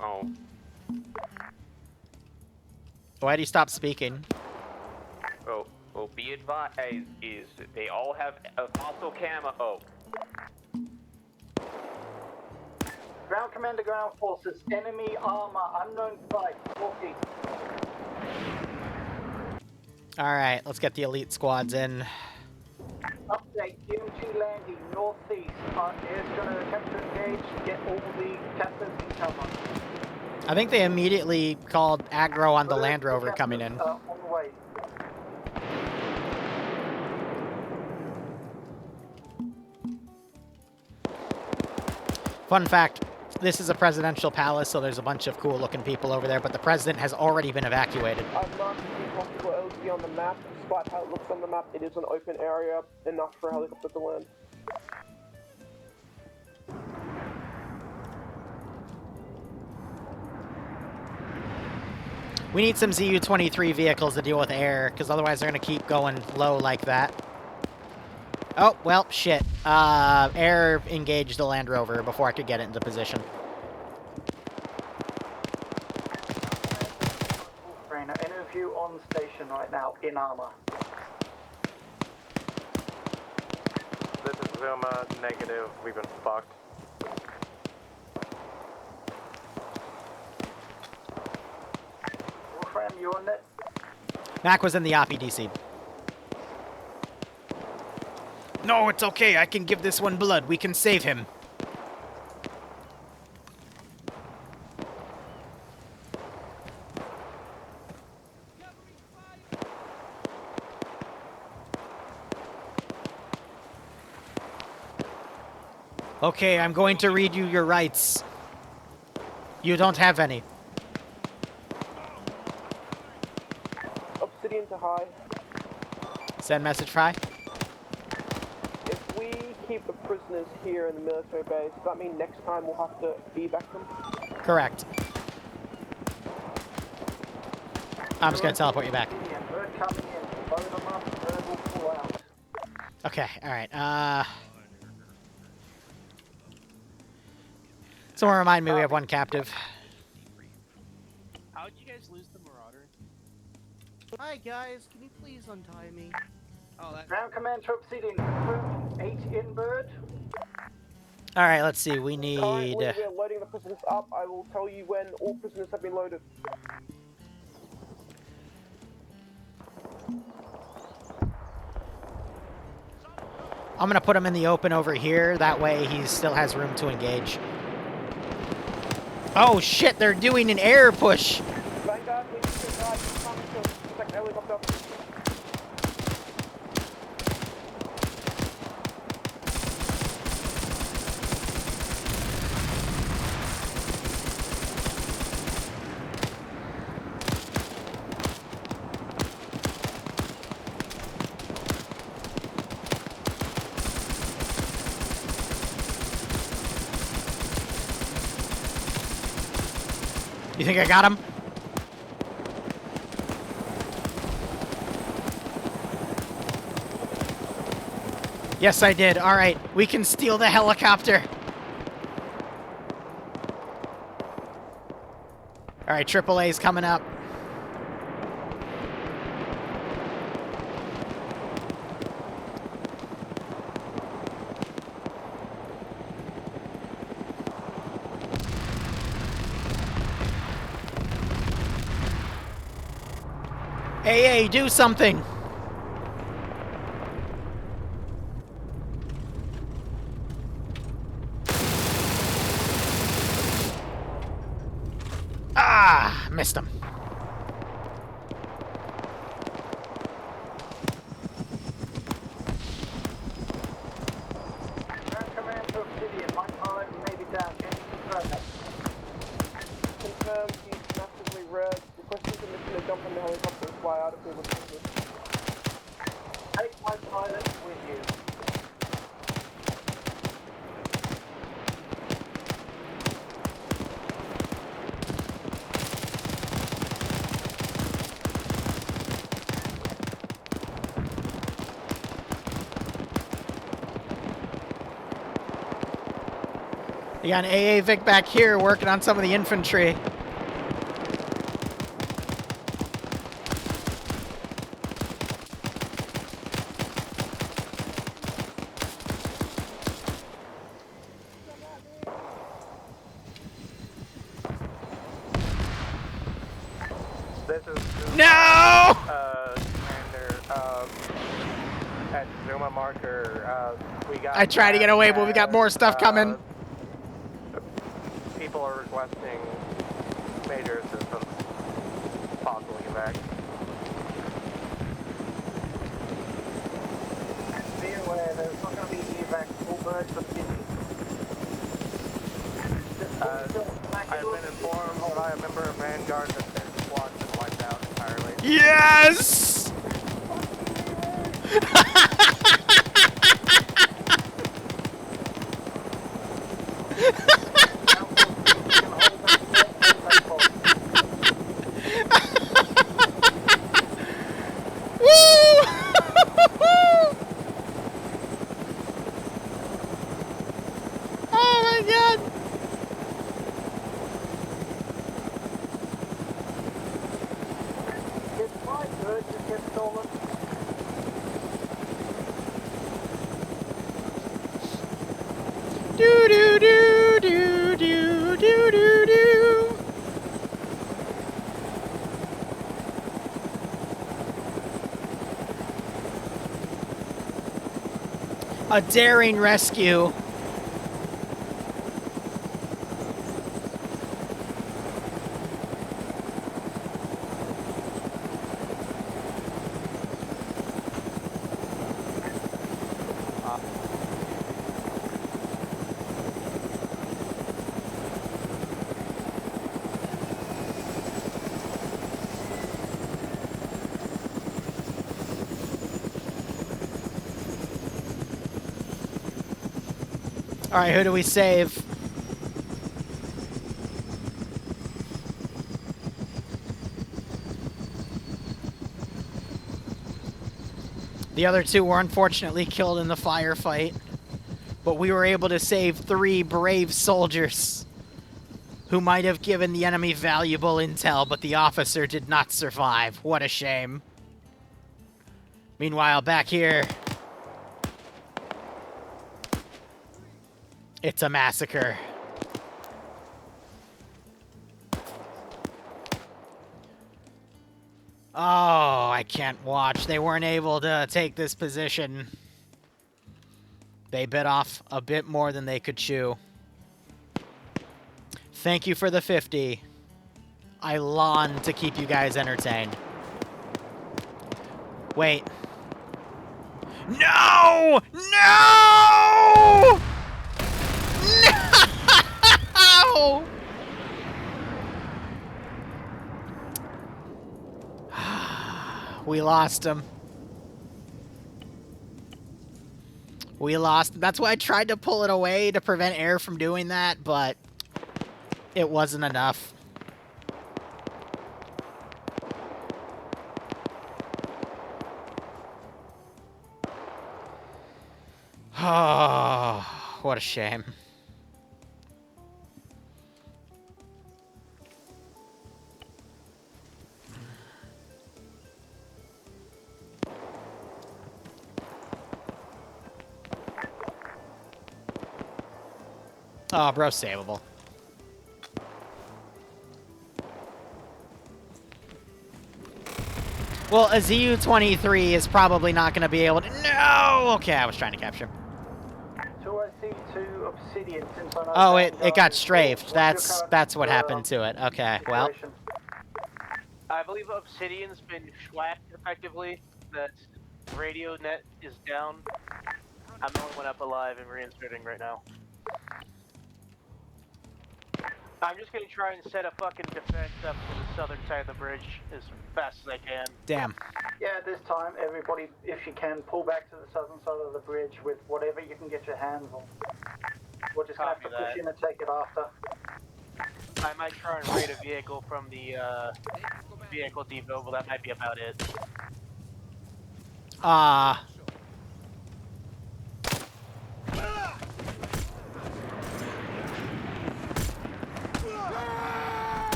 Speaker 8: Oh.
Speaker 1: Why'd he stop speaking?
Speaker 8: Oh, be advised, is they all have a fossil camo. Oh.
Speaker 2: Ground command to ground forces. Enemy armor. Unknown flight. 40.
Speaker 1: Alright, let's get the elite squads in.
Speaker 2: Update, DMG landing northeast. Is going to attempt to engage, get all the captains in cover.
Speaker 1: I think they immediately called aggro on the Land Rover coming in.
Speaker 2: On the way.
Speaker 1: Fun fact, this is a presidential palace, so there's a bunch of cool-looking people over there, but the president has already been evacuated.
Speaker 3: I've marked the possible LZ on the map. Despite how it looks on the map, it is an open area, enough for a helicopter to land.
Speaker 1: We need some ZU-23 vehicles to deal with air, because otherwise they're going to keep going low like that. Oh, well, shit. Air engaged the Land Rover before I could get it into position.
Speaker 2: Interview on station right now in Arma.
Speaker 15: This is Zuma, negative, we've been fucked.
Speaker 2: Wolfram, you on it?
Speaker 1: Mac was in the OPDC. No, it's okay. I can give this one blood. We can save him. Okay, I'm going to read you your rights. You don't have any.
Speaker 3: Obsidian to high.
Speaker 1: Send message high.
Speaker 3: If we keep the prisoners here in the military base, does that mean next time we'll have to evac them?
Speaker 1: Correct. I'm just going to teleport you back. Okay, alright. Someone remind me we have one captive.
Speaker 17: How'd you guys lose the Marauder? Hi guys, can you please untie me? Oh, that.
Speaker 2: Ground command to Obsidian. Confirmed 8 inbird.
Speaker 1: Alright, let's see. We need.
Speaker 3: Currently, we're loading the prisoners up. I will tell you when all prisoners have been loaded.
Speaker 1: I'm going to put him in the open over here. That way he still has room to engage. Oh shit, they're doing an air push.
Speaker 3: Vanguard, please get guard. Coming to protect the helicopter.
Speaker 1: You think I got him? Yes, I did. All right, we can steal the helicopter. All right, AAA's coming up. AA, do something! Ah, missed him.
Speaker 2: Ground command to Obsidian. My pilot may be down. Can you confirm that?
Speaker 3: Confirm he's massively red. Requesting permission to jump in the helicopter and fly out of here with prisoners.
Speaker 2: Take my pilot with you.
Speaker 1: You got an AA Vic back here working on some of the infantry.
Speaker 15: This is
Speaker 1: No!
Speaker 15: Command Red, Zuma marker. We got.
Speaker 18: I tried to get away, but we got more stuff coming.
Speaker 15: People are requesting major assistance, possibly evac.
Speaker 2: Be aware, there's not going to be evac full bird for city.
Speaker 15: I've been informed by a member of Vanguard that their squad's been wiped out entirely.
Speaker 18: Yes! A daring rescue. All right, who do we save? The other two were unfortunately killed in the firefight, but we were able to save 3 brave soldiers who might have given the enemy valuable intel, but the officer did not survive. What a shame. Meanwhile, back here, it's a massacre. Oh, I can't watch. They weren't able to take this position. They bit off a bit more than they could chew. Thank you for the 50. I long to keep you guys entertained. Wait. No! No! No! We lost him. We lost. That's why I tried to pull it away to prevent air from doing that, but it wasn't enough. Oh, what a shame. Oh, bro, savable. Well, a ZU-23 is probably not going to be able to... No! Okay, I was trying to capture him.
Speaker 2: 2OC2 Obsidian, since I know...
Speaker 1: Oh, it got strafed. That's what happened to it. Okay, well...
Speaker 10: I believe Obsidian's been schwacked effectively. That radio net is down. I'm the only one up alive and reinserting right now. I'm just gonna try and set a fucking defense up to the southern side of the bridge as fast as I can.
Speaker 1: Damn.
Speaker 2: Yeah, this time, everybody, if you can, pull back to the southern side of the bridge with whatever you can get your hands on. We're just gonna have to push in and take it after.
Speaker 10: I might try and raid a vehicle from the vehicle depot, but that might be about it.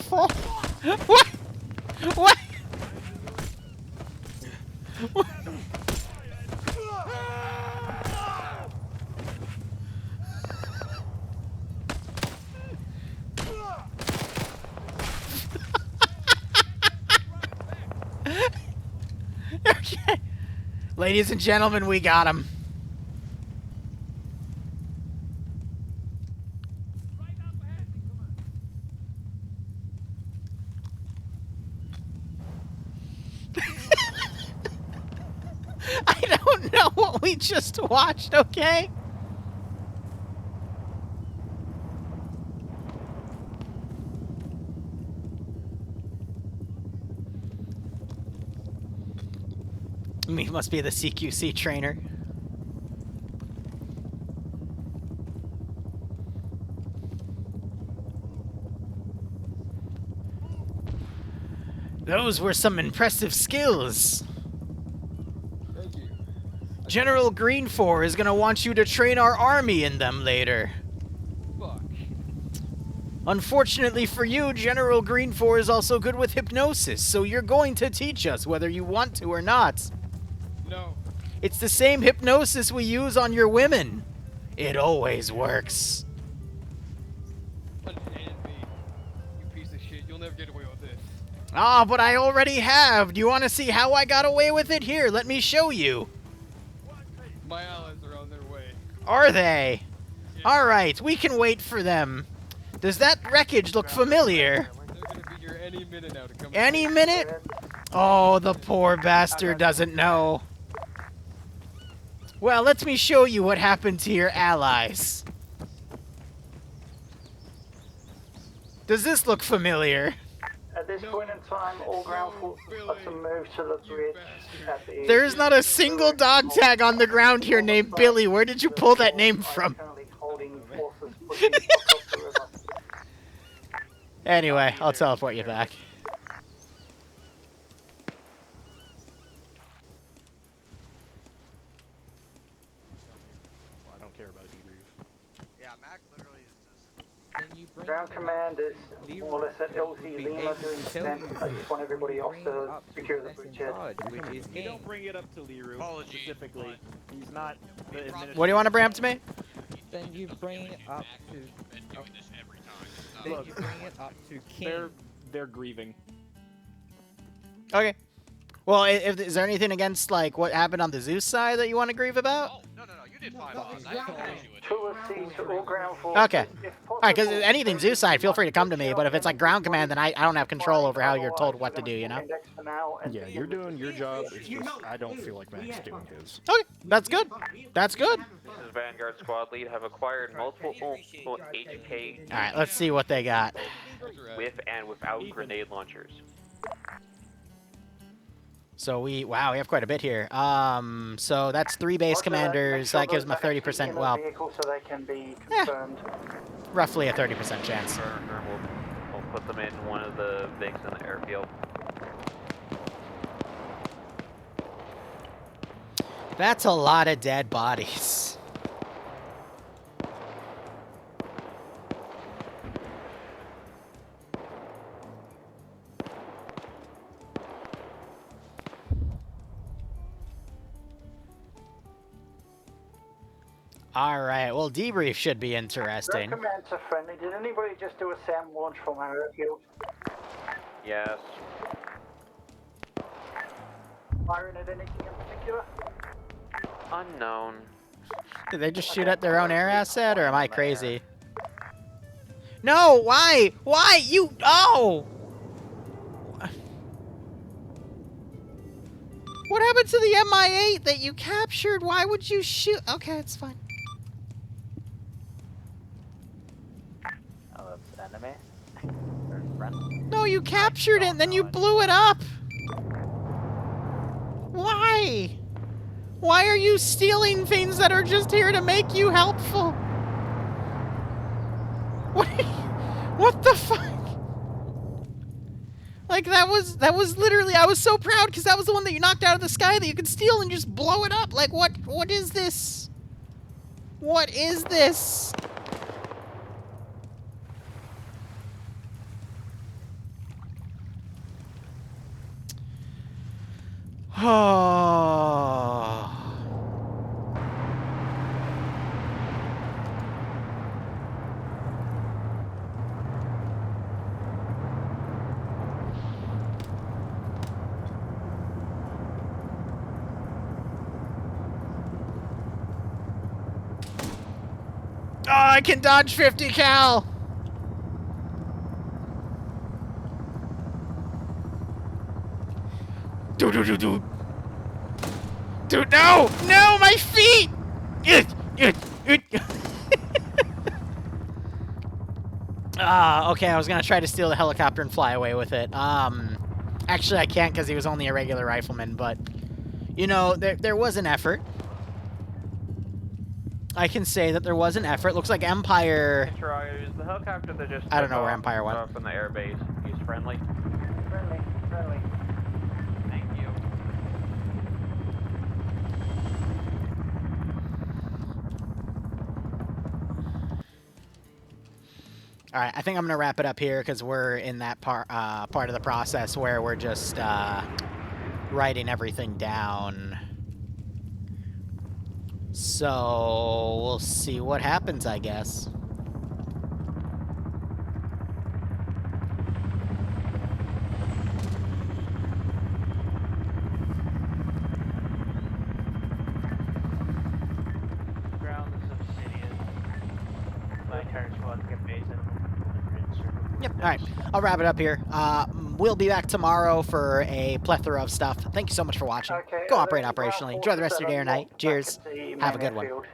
Speaker 1: What? What? What?
Speaker 18: Ladies and gentlemen, we got him. I don't know what we just watched, okay? He must be the CQC trainer. Those were some impressive skills.
Speaker 19: Thank you.
Speaker 18: General Greenfor is gonna want you to train our army in them later.
Speaker 19: Fuck.
Speaker 18: Unfortunately for you, General Greenfor is also good with hypnosis, so you're going to teach us whether you want to or not.
Speaker 19: No.
Speaker 18: It's the same hypnosis we use on your women. It always works.
Speaker 19: Unhand me. You piece of shit. You'll never get away with this.
Speaker 18: Ah, but I already have. Do you want to see how I got away with it? Here, let me show you.
Speaker 19: My allies are on their way.
Speaker 18: Are they? Alright, we can wait for them. Does that wreckage look familiar?
Speaker 19: They're gonna be here any minute now to come.
Speaker 18: Any minute? Oh, the poor bastard doesn't know. Well, let me show you what happened to your allies. Does this look familiar?
Speaker 2: At this point in time, all ground forces are to move to the bridge at the
Speaker 18: There's not a single dog tag on the ground here named Billy. Where did you pull that name from? Anyway, I'll teleport you back.
Speaker 7: I don't care about debrief.
Speaker 6: Yeah, Mac literally is just...
Speaker 2: Ground command is more or less at LZ Lima doing stamp. I just want everybody else to secure the bridgehead.
Speaker 20: You don't bring it up to Liru specifically. He's not the administrator.
Speaker 18: What do you want to bring up to me?
Speaker 16: Then you bring it up to.
Speaker 6: doing this every time.
Speaker 16: Then you bring it up to King.
Speaker 20: They're grieving.
Speaker 18: Okay. Well, is there anything against, like, what happened on the Zeus side that you want to grieve about?
Speaker 6: Oh, no, you did fine, boss. I have no issue with it.
Speaker 2: To a C to all ground forces.
Speaker 18: Okay. Alright, because anything Zeus side, feel free to come to me, but if it's like ground command, then I don't have control over how you're told what to do, you know?
Speaker 7: Yeah, you're doing your job. It's just I don't feel like Mac's doing his.
Speaker 18: Okay, that's good. That's good.
Speaker 8: This is Vanguard Squad Lead. Have acquired multiple HK.
Speaker 18: Alright, let's see what they got.
Speaker 8: With and without grenade launchers.
Speaker 18: So we have quite a bit here. So that's 3 base commanders. That gives them a 30%, well,
Speaker 2: So they can be confirmed.
Speaker 18: roughly a 30% chance.
Speaker 8: We'll put them in one of the bigs in the airfield.
Speaker 18: That's a lot of dead bodies. Alright, well, debrief should be interesting.
Speaker 2: Command to friendly. Did anybody just do a SAM launch from our airfield?
Speaker 8: Yes.
Speaker 2: Firing at anything in particular?
Speaker 8: Unknown.
Speaker 18: Did they just shoot at their own air asset, or am I crazy? No, why? Why? You, oh! What happened to the MI-8 that you captured? Why would you shoot? Okay, it's fine.
Speaker 8: Oh, that's enemy? Or friendly?
Speaker 18: No, you captured it, and then you blew it up. Why? Why are you stealing things that are just here to make you helpful? What the fuck? Like, that was literally, I was so proud because that was the one that you knocked out of the sky that you could steal and just blow it up. Like, what is this? What is this? Oh. I can dodge 50 cal! Dude, no! No, my feet! Okay, I was gonna try to steal the helicopter and fly away with it. Actually I can't because he was only a regular rifleman, but, you know, there was an effort. I can say that there was an effort. Looks like Empire...
Speaker 8: Is the helicopter that just
Speaker 18: I don't know where Empire went.
Speaker 8: From the airbase. He's friendly.
Speaker 2: Friendly.
Speaker 8: Thank you.
Speaker 18: All right, I think I'm gonna wrap it up here because we're in that part of the process where we're just writing everything down. So we'll see what happens, I guess.
Speaker 10: Ground is obsidian. My turn squad to get base in.
Speaker 18: Yep, alright. I'll wrap it up here. We'll be back tomorrow for a plethora of stuff. Thank you so much for watching.
Speaker 2: Okay,
Speaker 18: Go operate operationally. Enjoy the rest of your day or night. Cheers. Have a good one.
Speaker 2: Airfield.